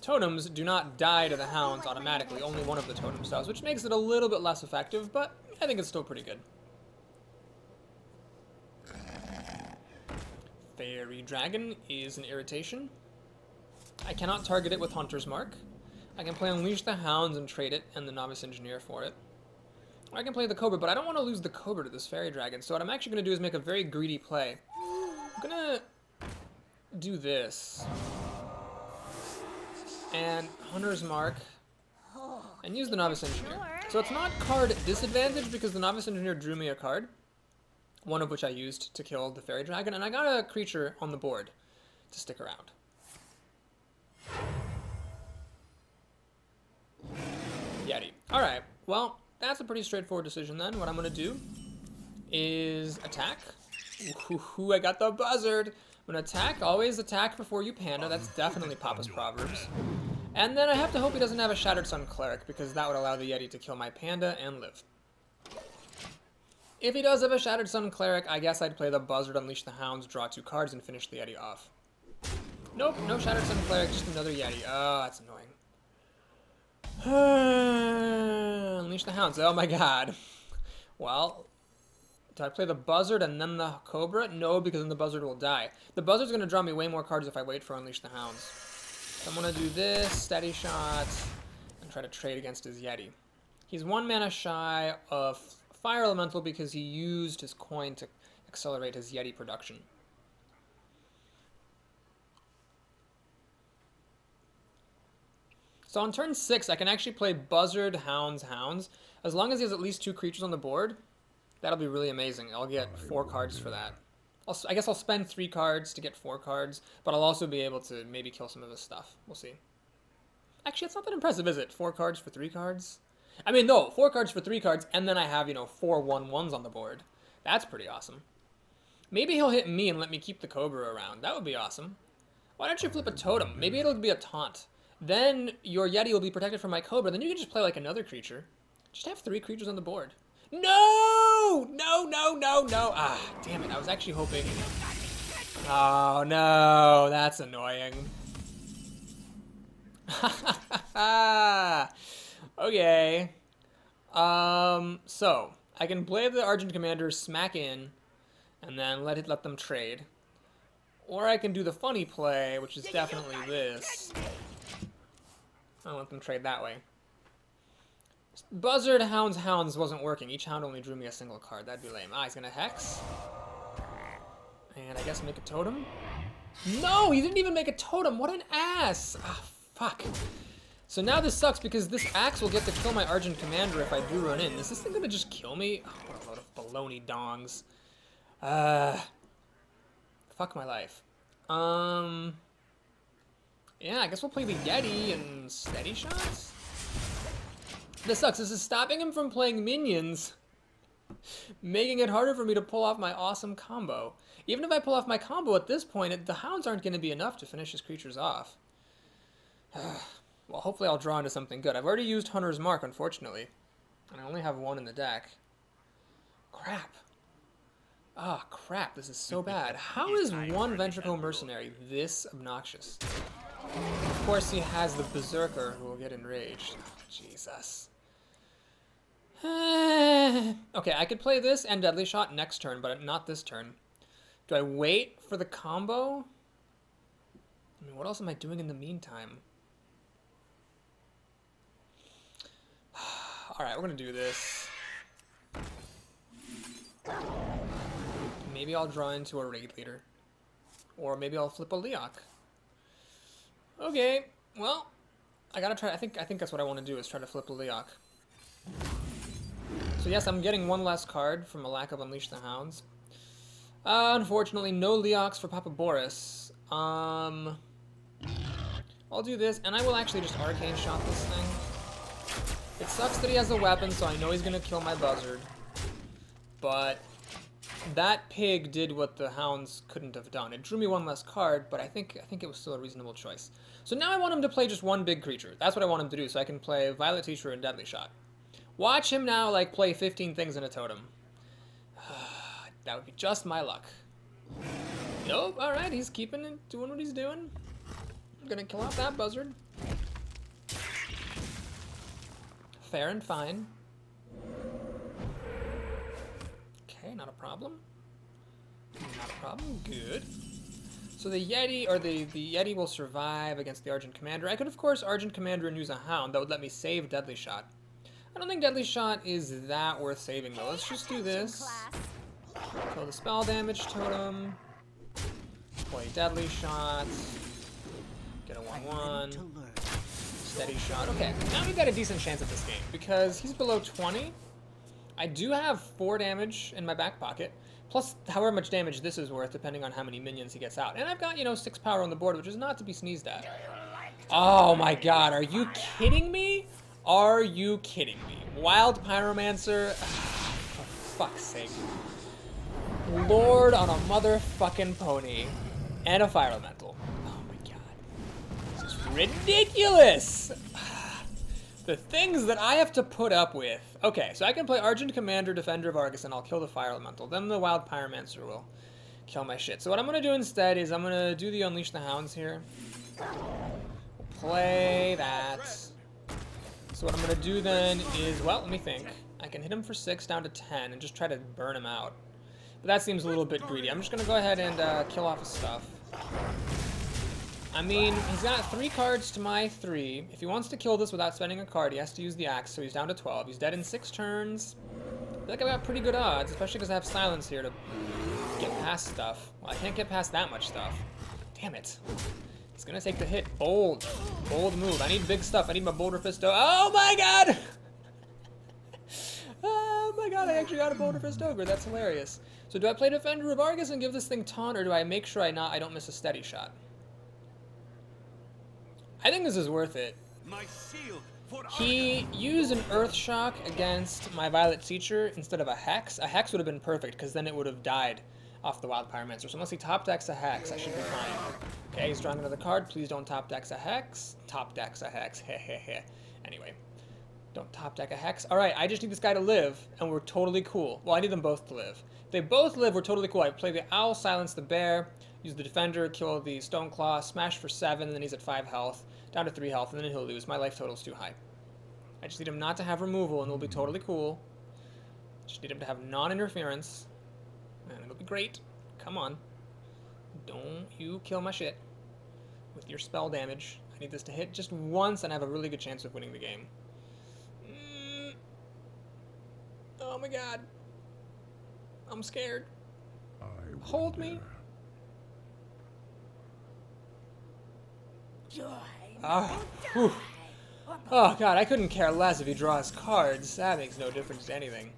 totems do not die to the Hounds automatically. Only one of the totems does, which makes it a little bit less effective, but I think it's still pretty good. Fairy Dragon is an irritation. I cannot target it with Hunter's Mark. I can play Unleash the Hounds and trade it, and the Novice Engineer for it. Or I can play the Cobra, but I don't want to lose the Cobra to this Fairy Dragon, so what I'm actually going to do is make a very greedy play. I'm going to do this. And Hunter's Mark, and use the Novice Engineer. So it's not card disadvantage, because the Novice Engineer drew me a card, one of which I used to kill the Fairy Dragon, and I got a creature on the board to stick around. Yeti. Alright, well, that's a pretty straightforward decision then. What I'm going to do is attack. Ooh, I got the buzzard. I'm going to attack. Always attack before you panda. That's definitely Papa's Proverbs. And then I have to hope he doesn't have a Shattered Sun Cleric, because that would allow the Yeti to kill my panda and live. If he does have a Shattered Sun Cleric, I guess I'd play the buzzard, Unleash the Hounds, draw 2 cards, and finish the Yeti off. Nope, no Shattered Sun Cleric, just another Yeti. Oh, that's annoying. Unleash the Hounds. Oh my god. Well, do I play the buzzard and then the Cobra? No, because then the buzzard will die. The buzzard's going to draw me way more cards if I wait for Unleash the Hounds. So I'm going to do this, Steady Shot, and try to trade against his Yeti. He's 1 mana shy of Fire Elemental because he used his coin to accelerate his Yeti production. So on turn 6, I can actually play Buzzard, Hounds, Hounds. As long as he has at least 2 creatures on the board, that'll be really amazing. I'll get 4 cards for that. I guess I'll spend 3 cards to get 4 cards, but I'll also be able to maybe kill some of his stuff. We'll see. Actually, it's not that impressive, is it? 4 cards for 3 cards? I mean, no, 4 cards for 3 cards, and then I have, you know, 4 1/1s on the board. That's pretty awesome. Maybe he'll hit me and let me keep the Cobra around. That would be awesome. Why don't you flip a totem? Maybe it'll be a taunt. Then your Yeti will be protected from my Cobra. Then you can just play like another creature. Just have 3 creatures on the board. No! No, no, no, no. Ah, damn it. I was actually hoping. Oh, no. That's annoying. Okay. So I can play the Argent Commander, smack in, and then let them trade. Or I can do the funny play, which is definitely this. I'll let them trade that way. Buzzard, hounds wasn't working. Each hound only drew me a single card. That'd be lame. Ah, he's gonna hex. And I guess make a totem. No, he didn't even make a totem. What an ass. Ah, fuck. So now this sucks because this axe will get to kill my Argent Commander if I do run in. Is this thing gonna just kill me? Oh, what a load of baloney dongs. Fuck my life. Yeah, I guess we'll play the Yeti and steady shots. This sucks. This is stopping him from playing minions, making it harder for me to pull off my awesome combo. Even if I pull off my combo at this point, the hounds aren't going to be enough to finish his creatures off. Well, hopefully I'll draw into something good. I've already used Hunter's Mark, unfortunately, and I only have 1 in the deck. Crap. Ah, crap. This is so bad. How is 1 Ventricle Mercenary this obnoxious? Of course, he has the Berserker who will get enraged. Oh, Jesus. Okay, I could play this and Deadly Shot next turn, but not this turn. Do I wait for the combo? I mean, what else am I doing in the meantime? Alright, we're gonna do this. Maybe I'll draw into a Raid Leader. Or maybe I'll flip a Leok. Okay, well, I gotta try. I think that's what I want to do, is try to flip a Leok. So yes, I'm getting 1 less card from a lack of Unleash the Hounds. Unfortunately, no Leoks for Papa Boris. I'll do this, and I will actually just Arcane Shot this thing. It sucks that he has a weapon, so I know he's gonna kill my Buzzard. But that pig did what the hounds couldn't have done. It drew me 1 less card, but I think it was still a reasonable choice. So now I want him to play just 1 big creature. That's what I want him to do, so I can play Violet Teacher and Deadly Shot. Watch him now, like, play 15 things in a totem. That would be just my luck. Nope, alright, he's keeping it, doing what he's doing. I'm gonna kill off that Buzzard. Fair and fine. Okay, not a problem. Not a problem, good. So the Yeti, or the Yeti will survive against the Argent Commander. I could, of course, Argent Commander and use a Hound. That would let me save Deadly Shot. I don't think Deadly Shot is that worth saving, though. Let's just do this. Kill the spell damage totem. Play Deadly Shot. Get a 1/1. Steady Shot. Okay, now we've got a decent chance at this game, because he's below 20. I do have 4 damage in my back pocket, plus however much damage this is worth, depending on how many minions he gets out. And I've got, you know, 6 power on the board, which is not to be sneezed at. Oh my god, are you kidding me? Are you kidding me? Wild Pyromancer? For fuck's sake. Lord on a motherfucking pony. And a Fire Elemental. Oh my god. This is ridiculous! The things that I have to put up with. Okay, so I can play Argent Commander, Defender of Argus, and I'll kill the Fire Elemental. Then the Wild Pyromancer will kill my shit. So what I'm going to do instead is I'm going to do the Unleash the Hounds here. We'll play that. So what I'm going to do then is, well, let me think. I can hit him for 6 down to 10 and just try to burn him out. But that seems a little bit greedy. I'm just going to go ahead and kill off his stuff. I mean, he's got 3 cards to my 3. If he wants to kill this without spending a card, he has to use the axe, so he's down to 12. He's dead in 6 turns. I feel like I've got pretty good odds, especially because I have Silence here to get past stuff. Well, I can't get past that much stuff. Damn it. He's gonna take the hit. Bold. Bold move. I need big stuff. I need my Boulder Fist. Oh my god! Oh my god, I actually got a Boulder Fist Ogre. That's hilarious. So do I play Defender of Argus and give this thing taunt, or do I make sure I don't miss a steady shot? I think this is worth it. My shield He used an Earth Shock against my Violet Teacher instead of a Hex. A Hex would have been perfect, because then it would have died off the Wild Pyromancer. So unless he top decks a Hex, I should be fine. Okay, he's drawing another card. Please don't top decks a Hex. Top decks a Hex. Hehehe. Anyway, don't top deck a Hex. Alright, I just need this guy to live, and we're totally cool. Well, I need them both to live. If they both live, we're totally cool. I play the Owl, silence the Bear, use the Defender, kill the Stoneclaw, smash for 7, and then he's at 5 health, down to 3 health, and then he'll lose. My life total's too high. I just need him not to have removal, and it'll be totally cool. Just need him to have non-interference, and it'll be great. Come on. Don't you kill my shit with your spell damage. I need this to hit just once, and I have a really good chance of winning the game. Oh my god. I'm scared. Hold me. Oh god, I couldn't care less if he draws cards. That makes no difference to anything.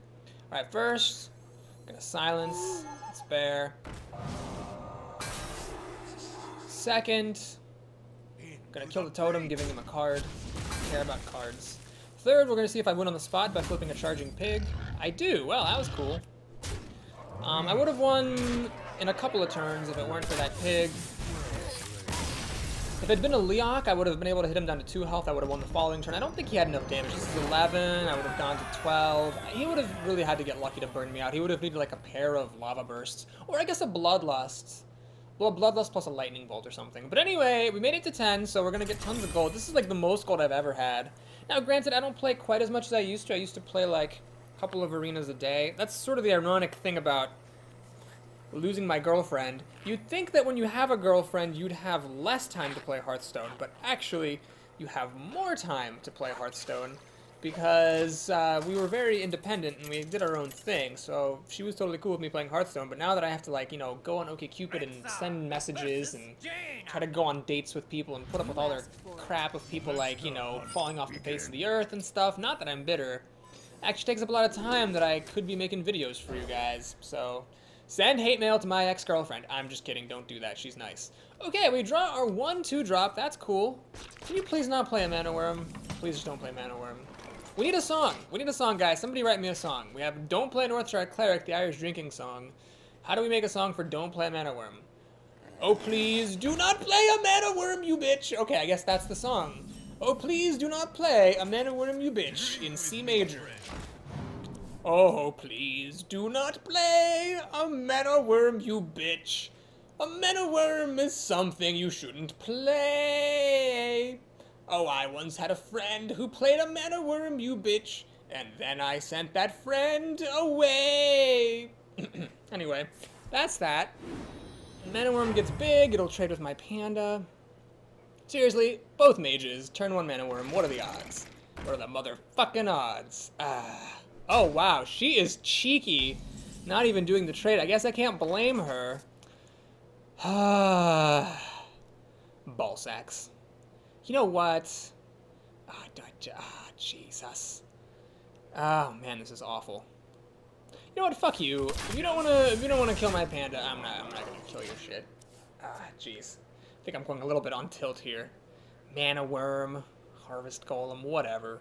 Alright, first, I'm gonna silence, spare. Second, I'm gonna kill the totem, giving him a card. I care about cards. Third, we're gonna see if I win on the spot by flipping a charging pig. I do. Well, that was cool. I would have won in a couple of turns if it weren't for that pig. If it had been a Leok, I would have been able to hit him down to 2 health. I would have won the following turn. I don't think he had enough damage. This is 11. I would have gone to 12. He would have really had to get lucky to burn me out. He would have needed like a pair of lava bursts. Or I guess a bloodlust. Well, a bloodlust plus a lightning bolt or something. But anyway, we made it to 10, so we're going to get tons of gold. This is like the most gold I've ever had. Now, granted, I don't play quite as much as I used to. I used to play like a couple of arenas a day. That's sort of the ironic thing about losing my girlfriend. You'd think that when you have a girlfriend, you'd have less time to play Hearthstone, but actually, you have more time to play Hearthstone because we were very independent and we did our own thing, so she was totally cool with me playing Hearthstone, but now that I have to, like, you know, go on OkCupid and send messages and try to go on dates with people and put up with all their crap of people, like, you know, falling off the face of the earth and stuff, not that I'm bitter, it actually takes up a lot of time that I could be making videos for you guys, so send hate mail to my ex-girlfriend. I'm just kidding, don't do that, she's nice. Okay, we draw our 1/2 drop, that's cool. Can you please not play a Mana Worm? Please just don't play Mana Worm. We need a song. We need a song, guys. Somebody write me a song. We have Don't Play Northshire Cleric, the Irish drinking song. How do we make a song for Don't Play a Mana Worm? Oh, please do not play a Mana Worm, you bitch. Okay, I guess that's the song. Oh, please do not play a Mana Worm, you bitch, in C major. Oh, please do not play a Mana Worm, you bitch. A Mana Worm is something you shouldn't play. Oh, I once had a friend who played a Mana Worm, you bitch, and then I sent that friend away. Anyway, that's that. Mana Worm gets big, it'll trade with my panda. Seriously, both mages, turn 1 Mana Worm, what are the odds? What are the motherfucking odds? Oh wow, she is cheeky. Not even doing the trade. I guess I can't blame her. Ball sacks. You know what? Jesus. Oh man, this is awful. You know what? Fuck you. If you don't wanna kill my panda, I'm not gonna kill your shit. Jeez. I think I'm going a little bit on tilt here. Mana Worm, Harvest Golem, whatever.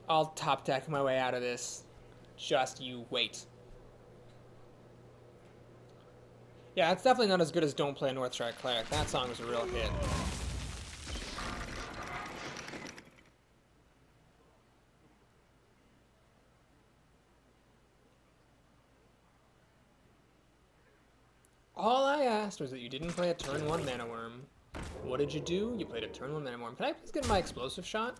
I'll top deck my way out of this. Just you wait. Yeah, it's definitely not as good as Don't Play a Northshire Cleric. That song was a real hit. All I asked was that you didn't play a turn 1 Mana Worm. What did you do? You played a turn 1 Mana Worm. Can I please get my explosive shot?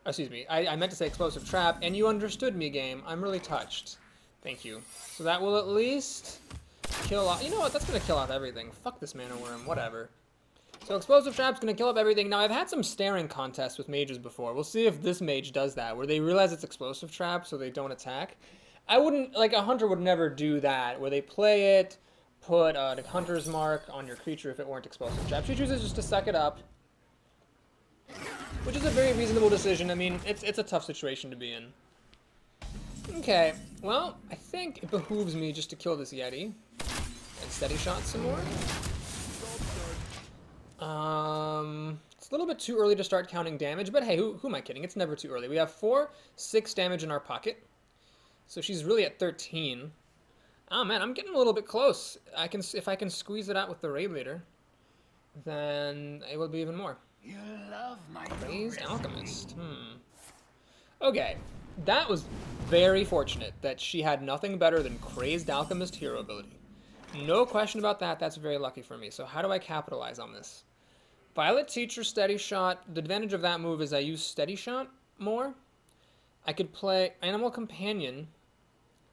Oh, excuse me, I meant to say explosive trap, and you understood me, game. I'm really touched. Thank you. So that will at least kill off... You know what? That's going to kill off everything. Fuck this Mana Worm. Whatever. So explosive trap's going to kill up everything. Now, I've had some staring contests with mages before. We'll see if this mage does that, where they realize it's explosive trap, so they don't attack. I wouldn't... Like, a hunter would never do that, where they play it, put the hunter's mark on your creature if it weren't explosive trap. She chooses just to suck it up, which is a very reasonable decision. I mean, it's a tough situation to be in. Okay, well, I think it behooves me just to kill this Yeti and steady shot some more. It's a little bit too early to start counting damage, but hey, who am I kidding? It's never too early. We have 6 damage in our pocket. So she's really at 13. Oh man, I'm getting a little bit close. If I can squeeze it out with the raid leader, then it will be even more. You love my Crazed Alchemist. Okay, that was very fortunate that she had nothing better than Crazed Alchemist hero ability. No question about that. That's very lucky for me. So how do I capitalize on this? Violet Teacher, Steady Shot. The advantage of that move is I use Steady Shot more. I could play Animal Companion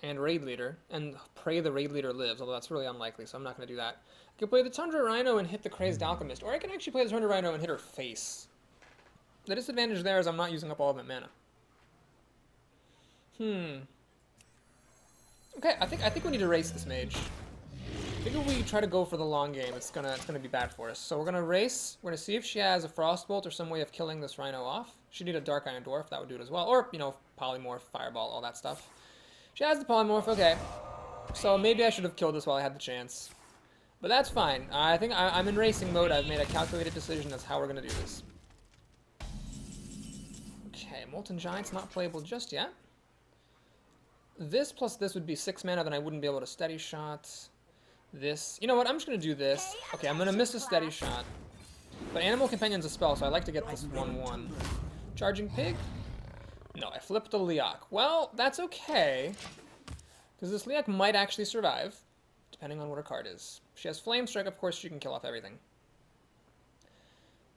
and Raid Leader and pray the Raid Leader lives, although that's really unlikely, so I'm not going to do that. I could play the Tundra Rhino and hit the Crazed Alchemist, or I can actually play the Tundra Rhino and hit her face. The disadvantage there is I'm not using up all of my mana. Okay, I think we need to race this mage. I think if we try to go for the long game, it's gonna be bad for us. So we're gonna race. We're gonna see if she has a Frostbolt or some way of killing this Rhino off. She'd need a Dark Iron Dwarf, that would do it as well. Or, you know, Polymorph, Fireball, all that stuff. She has the Polymorph, okay. So maybe I should have killed this while I had the chance. But that's fine. I think I'm in racing mode. I've made a calculated decision. That's how we're gonna do this. Okay, Molten Giant's not playable just yet. This plus this would be 6 mana, then I wouldn't be able to Steady Shot. This, you know what, I'm just going to do this. Okay, I'm going to miss a Steady Shot. But Animal Companion's a spell, so I like to get this 1/1. Charging Pig? No, I flipped the Leok. Well, that's okay. Because this Leok might actually survive, depending on what her card is. If she has Flame Strike, of course she can kill off everything.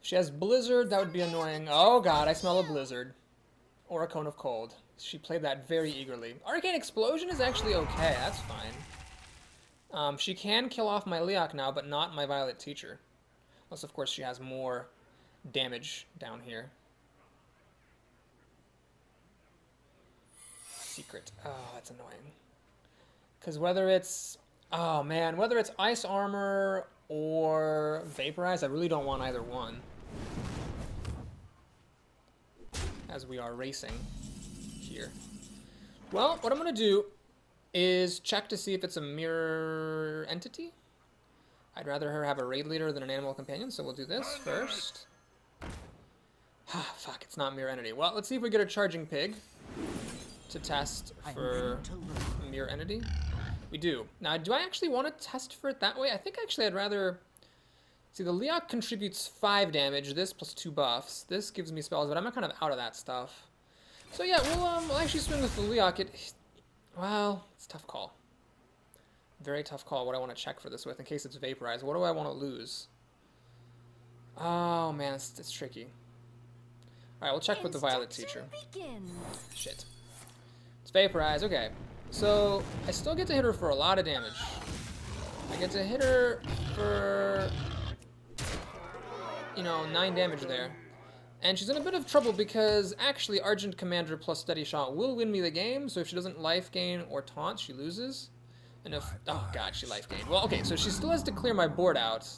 If she has Blizzard, that would be annoying. Oh god, I smell a Blizzard. Or a Cone of Cold. She played that very eagerly. Arcane Explosion is actually okay, that's fine. She can kill off my Leok now, but not my Violet Teacher. Unless, of course, she has more damage down here. Secret. Oh, that's annoying. Because whether it's... Oh, man. Whether it's Ice Armor or Vaporize, I really don't want either one. As we are racing here. Well, what I'm going to do is check to see if it's a mirror entity. I'd rather her have a raid leader than an animal companion, so we'll do this first. Ah, fuck, it's not mirror entity. Well, let's see if we get a charging pig to test for mirror entity. We do. Now, do I actually want to test for it that way? I think actually I'd rather... See, the Leok contributes 5 damage, this plus 2 buffs. This gives me spells, but I'm kind of out of that stuff. So yeah, we'll actually swing with the Leok. Well, it's a tough call. Very tough call what I want to check for this with in case it's vaporized. What do I want to lose? Oh man, it's tricky. Alright, we'll check with the Violet Teacher. Shit. It's vaporized, okay. So, I still get to hit her for a lot of damage. I get to hit her for... you know, 9 damage there. And she's in a bit of trouble because actually Argent Commander plus Steady Shot will win me the game, so if she doesn't life gain or taunt, she loses. And if... oh god, she life gained. Well, okay, so she still has to clear my board out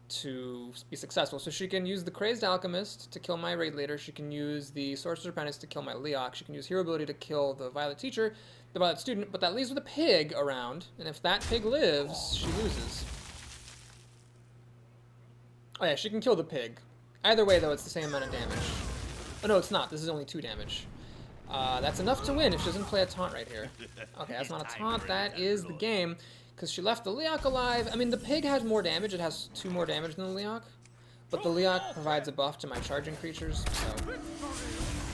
to be successful. So she can use the Crazed Alchemist to kill my Raid Leader, she can use the Sorcerer's Apprentice to kill my Leok, she can use Hero Ability to kill the Violet Teacher, the Violet Student, but that leaves with a pig around, and if that pig lives, she loses. Oh yeah, she can kill the pig. Either way, though, it's the same amount of damage. Oh, no, it's not. This is only 2 damage. That's enough to win if she doesn't play a taunt right here. Okay, that's not a taunt. That is the game. Because she left the Leok alive. I mean, the pig has more damage. It has 2 more damage than the Leok. But the Leok provides a buff to my charging creatures. So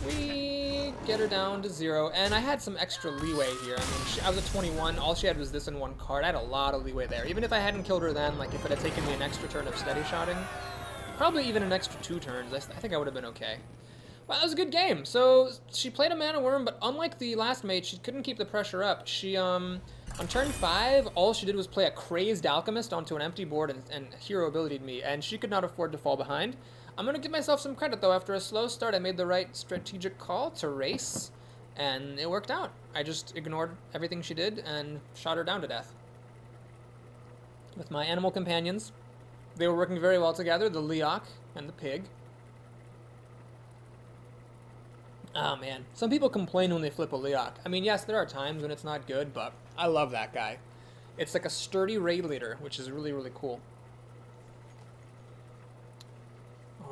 we get her down to 0. And I had some extra leeway here. I mean, I was at 21. All she had was this and 1 card. I had a lot of leeway there. Even if I hadn't killed her then, like if it had taken me an extra turn of steady shotting, probably even an extra 2 turns, I think I would have been okay. Well, that was a good game. So she played a Mana Worm, but unlike the last mate, she couldn't keep the pressure up. She, on turn 5, all she did was play a Crazed Alchemist onto an empty board and hero ability'd me, and she could not afford to fall behind. I'm going to give myself some credit, though. After a slow start, I made the right strategic call to race, and it worked out. I just ignored everything she did and shot her down to death. With my animal companions, they were working very well together, the Leok and the pig. Oh man, some people complain when they flip a Leok. I mean, yes, there are times when it's not good, but I love that guy. It's like a sturdy raid leader, which is really, really cool.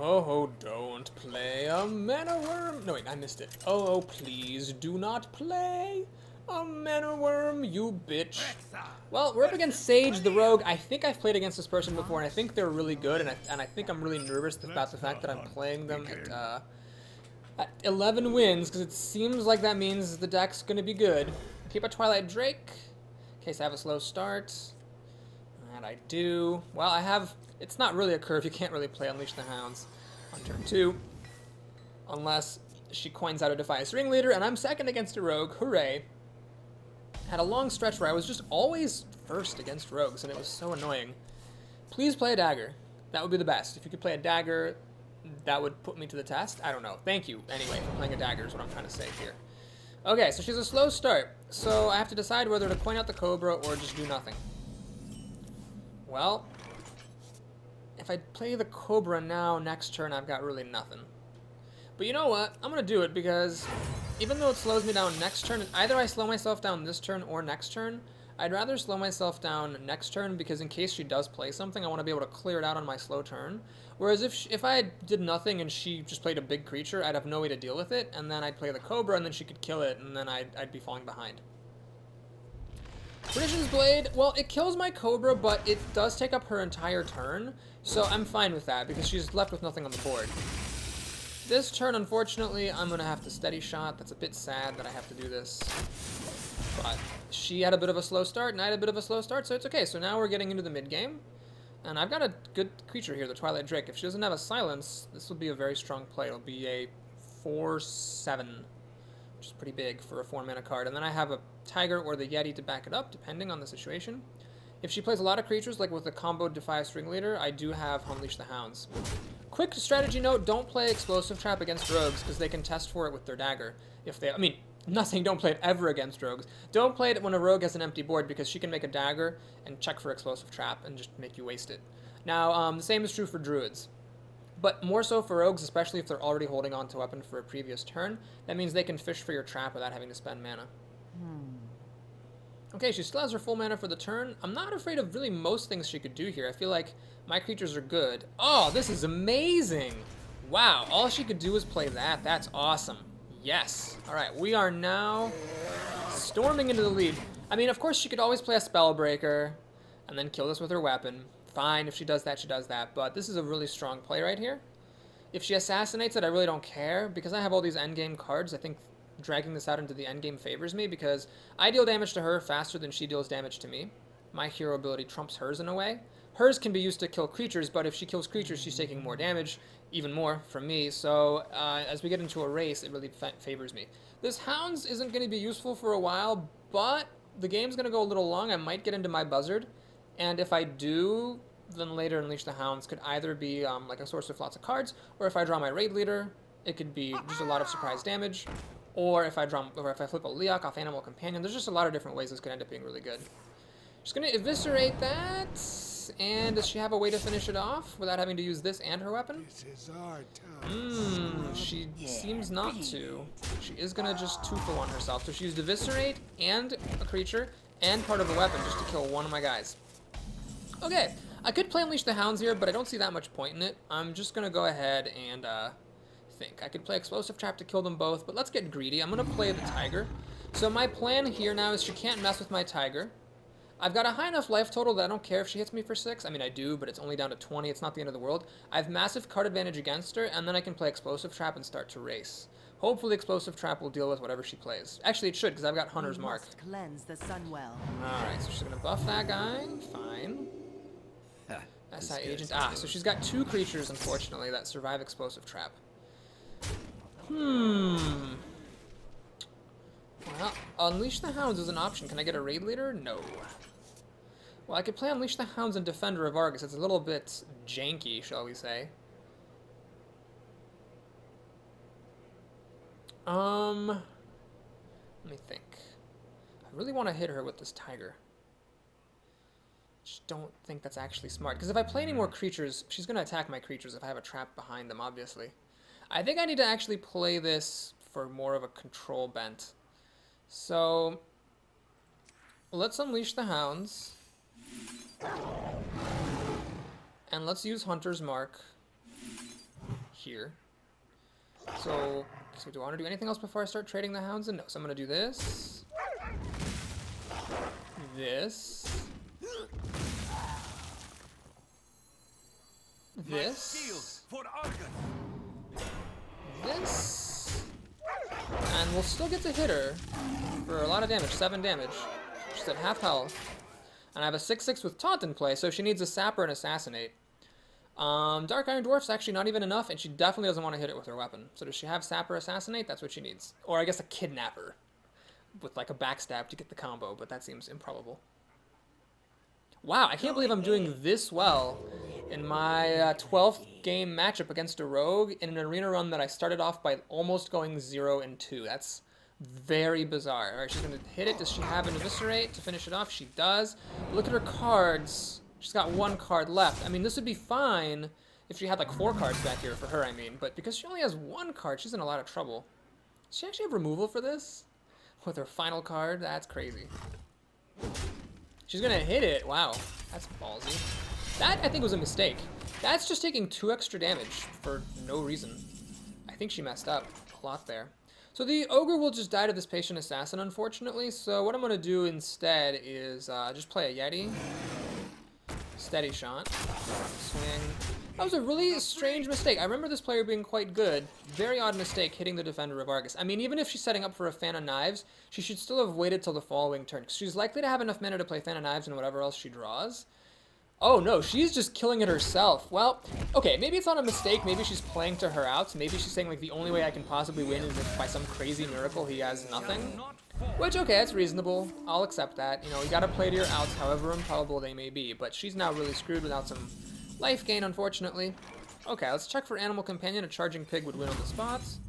Oh, don't play a mana worm. No, wait, I missed it. Oh, please do not play a mana worm, you bitch. Well, we're up against Sage, the rogue. I think I've played against this person before, and I think they're really good, and I think I'm really nervous about the fact that I'm playing them at 11 wins, because it seems like that means the deck's going to be good. Keep a Twilight Drake, in case I have a slow start. And I do. Well, I have... It's not really a curve. You can't really play Unleash the Hounds on turn 2. Unless she coins out a Defias Ringleader, and I'm second against a rogue. Hooray. Had a long stretch where I was just always first against rogues, and it was so annoying. Please play a dagger. That would be the best. If you could play a dagger, that would put me to the test. I don't know. Thank you, anyway, for playing a dagger is what I'm trying to say here. Okay, so she's a slow start. So I have to decide whether to coin out the Cobra or just do nothing. Well, if I play the Cobra now, next turn I've got really nothing. But you know what? I'm going to do it because even though it slows me down next turn, either I slow myself down this turn or next turn, I'd rather slow myself down next turn because in case she does play something, I want to be able to clear it out on my slow turn. Whereas if I did nothing and she just played a big creature, I'd have no way to deal with it, and then I'd play the Cobra and then she could kill it, and then I'd be falling behind. Vision's Blade, well, it kills my Cobra, but it does take up her entire turn, so I'm fine with that because she's left with nothing on the board. This turn, unfortunately, I'm going to have to steady shot. That's a bit sad that I have to do this. But she had a bit of a slow start, and I had a bit of a slow start, so it's okay. So now we're getting into the mid-game. And I've got a good creature here, the Twilight Drake. If she doesn't have a Silence, this will be a very strong play. It'll be a 4/7, which is pretty big for a 4-mana card. And then I have a Tiger or the Yeti to back it up, depending on the situation. If she plays a lot of creatures, like with the combo Defias Ringleader, I do have Unleash the Hounds. Quick strategy note, don't play Explosive Trap against rogues, because they can test for it with their dagger. If they, I mean, nothing, don't play it ever against rogues. Don't play it when a rogue has an empty board, because she can make a dagger and check for Explosive Trap and just make you waste it. Now, the same is true for druids. But more so for rogues, especially if they're already holding on to a weapon for a previous turn. That means they can fish for your trap without having to spend mana. Okay, she still has her full mana for the turn. I'm not afraid of really most things she could do here. I feel like my creatures are good. Oh, this is amazing! Wow, all she could do is play that. That's awesome. Yes. Alright, we are now storming into the lead. I mean, of course, she could always play a Spellbreaker and then kill us with her weapon. Fine, if she does that, she does that. But this is a really strong play right here. If she assassinates it, I really don't care. Because I have all these endgame cards, I think dragging this out into the endgame favors me because I deal damage to her faster than she deals damage to me. My hero ability trumps hers in a way. Hers can be used to kill creatures, but if she kills creatures, she's taking more damage, even more from me. So as we get into a race, it really favors me. This Hounds isn't going to be useful for a while, but the game's going to go a little long. I might get into my Buzzard, and if I do, then later Unleash the Hounds could either be like a source of lots of cards, or if I draw my Raid Leader, it could be just a lot of surprise damage. Or if I flip a Leok off Animal Companion, there's just a lot of different ways this could end up being really good. Just gonna eviscerate that, and does she have a way to finish it off without having to use this and her weapon? This is our time. She seems not to. She is gonna just two-for one herself. So she used eviscerate and a creature and part of a weapon just to kill one of my guys. Okay, I could play Unleash the Hounds here, but I don't see that much point in it. I'm just gonna go ahead and think. I could play Explosive Trap to kill them both, but let's get greedy. I'm going to play the Tiger. So my plan here now is she can't mess with my Tiger. I've got a high enough life total that I don't care if she hits me for 6. I mean, I do, but it's only down to 20. It's not the end of the world. I have massive card advantage against her, and then I can play Explosive Trap and start to race. Hopefully Explosive Trap will deal with whatever she plays. Actually, it should, because I've got Hunter's Mark. Cleanse the sun well. Alright, so she's going to buff that guy. Fine. SI Agent. Ah, so she's got 2 creatures, unfortunately, that survive Explosive Trap. Well, Unleash the Hounds is an option. Can I get a Raid Leader? No. Well, I could play Unleash the Hounds and Defender of Argus. It's a little bit janky, shall we say. Let me think. I really want to hit her with this Tiger. Just don't think that's actually smart. Because if I play any more creatures, she's going to attack my creatures if I have a trap behind them, obviously. I think I need to actually play this for more of a control bent. So, let's Unleash the Hounds. And let's use Hunter's Mark. here. So do I want to do anything else before I start trading the hounds in? No, so I'm going to do this. This. This. This. And we'll still get to hit her for a lot of damage, 7 damage. She's at half health. And I have a 6/6 with Taunt in play, so she needs a Sapper and Assassinate. Dark Iron Dwarf's actually not even enough, and she definitely doesn't want to hit it with her weapon. So does she have Sapper Assassinate? That's what she needs. Or I guess a Kidnapper with like a backstab to get the combo, but that seems improbable. Wow, I can't believe I'm doing this well in my 12th game matchup against a rogue in an arena run that I started off by almost going 0-2. That's very bizarre. All right, she's going to hit it. Does she have an Eviscerate to finish it off? She does. Look at her cards. She's got 1 card left. I mean, this would be fine if she had like 4 cards back here for her, I mean. But because she only has 1 card, she's in a lot of trouble. Does she actually have removal for this? With her final card? That's crazy. She's going to hit it. Wow. That's ballsy. That, I think, was a mistake. That's just taking 2 extra damage for no reason. I think she messed up a lot there. So the Ogre will just die to this Patient Assassin, unfortunately. So what I'm going to do instead is just play a Yeti. Steady shot. Swing. That was a really strange mistake. I remember this player being quite good. Very odd mistake hitting the Defender of Argus. I mean, even if she's setting up for a Fan of Knives, she should still have waited till the following turn. She's likely to have enough mana to play Fan of Knives and whatever else she draws. Oh no, she's just killing it herself. Well, okay, maybe it's not a mistake. Maybe she's playing to her outs. Maybe she's saying, like, the only way I can possibly win is if by some crazy miracle he has nothing. Which, okay, that's reasonable. I'll accept that. You know, you gotta play to your outs, however improbable they may be. But she's now really screwed without some life gain, unfortunately. Okay, let's check for Animal Companion. A Charging Pig would win on the spots.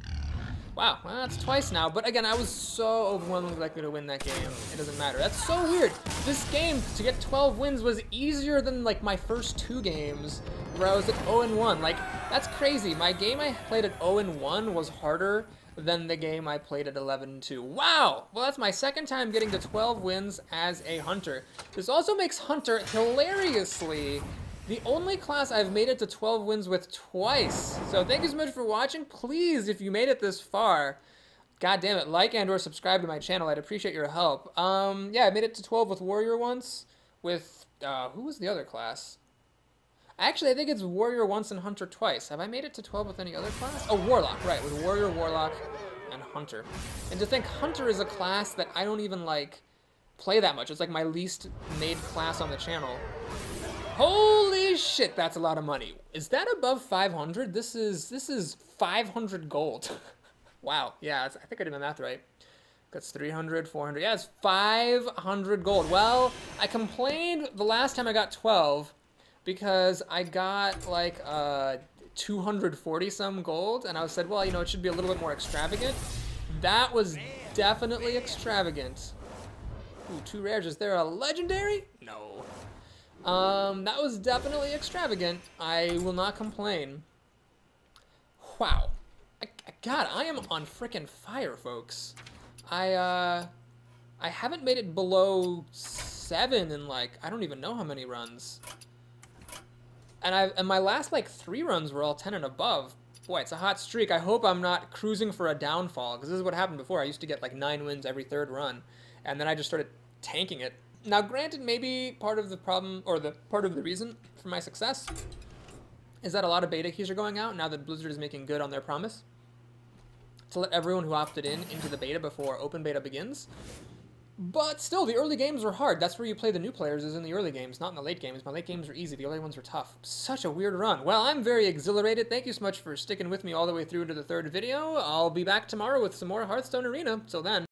Wow, well, that's twice now. But again, I was so overwhelmingly likely to win that game. It doesn't matter. That's so weird. This game, to get 12 wins, was easier than, like, my first 2 games where I was at 0-1. Like, that's crazy. My game I played at 0-1 was harder than the game I played at 11-2. Wow! Well, that's my second time getting to 12 wins as a Hunter. This also makes Hunter hilariously the only class I've made it to 12 wins with twice. So thank you so much for watching. Please, if you made it this far, god damn it, like and or subscribe to my channel. I'd appreciate your help. Yeah, I made it to 12 with Warrior once. With, who was the other class? Actually, I think it's Warrior once and Hunter twice. Have I made it to 12 with any other class? Oh, Warlock, right, with Warrior, Warlock, and Hunter. And to think Hunter is a class that I don't even, like, play that much. It's like my least made class on the channel. Holy shit, that's a lot of money. Is that above 500? This is 500 gold. Wow, yeah, I think I did my math right. That's 300, 400, yeah, it's 500 gold. Well, I complained the last time I got 12 because I got like 240 some gold, and I said, well, you know, it should be a little bit more extravagant. That was definitely extravagant. Ooh, 2 rares. Is there a legendary? No. That was definitely extravagant. I will not complain. Wow. God, I am on frickin' fire, folks. I haven't made it below 7 in, like, I don't even know how many runs. And my last, like, 3 runs were all 10 and above. Boy, it's a hot streak. I hope I'm not cruising for a downfall, because this is what happened before. I used to get, like, 9 wins every 3rd run, and then I just started tanking it. Now, granted, maybe part of the problem, or part of the reason for my success is that a lot of beta keys are going out now that Blizzard is making good on their promise to let everyone who opted in into the beta before open beta begins. But still, the early games were hard. That's where you play the new players, is in the early games, not in the late games. My late games were easy. The early ones were tough. Such a weird run. Well, I'm very exhilarated. Thank you so much for sticking with me all the way through to the 3rd video. I'll be back tomorrow with some more Hearthstone Arena. Till then.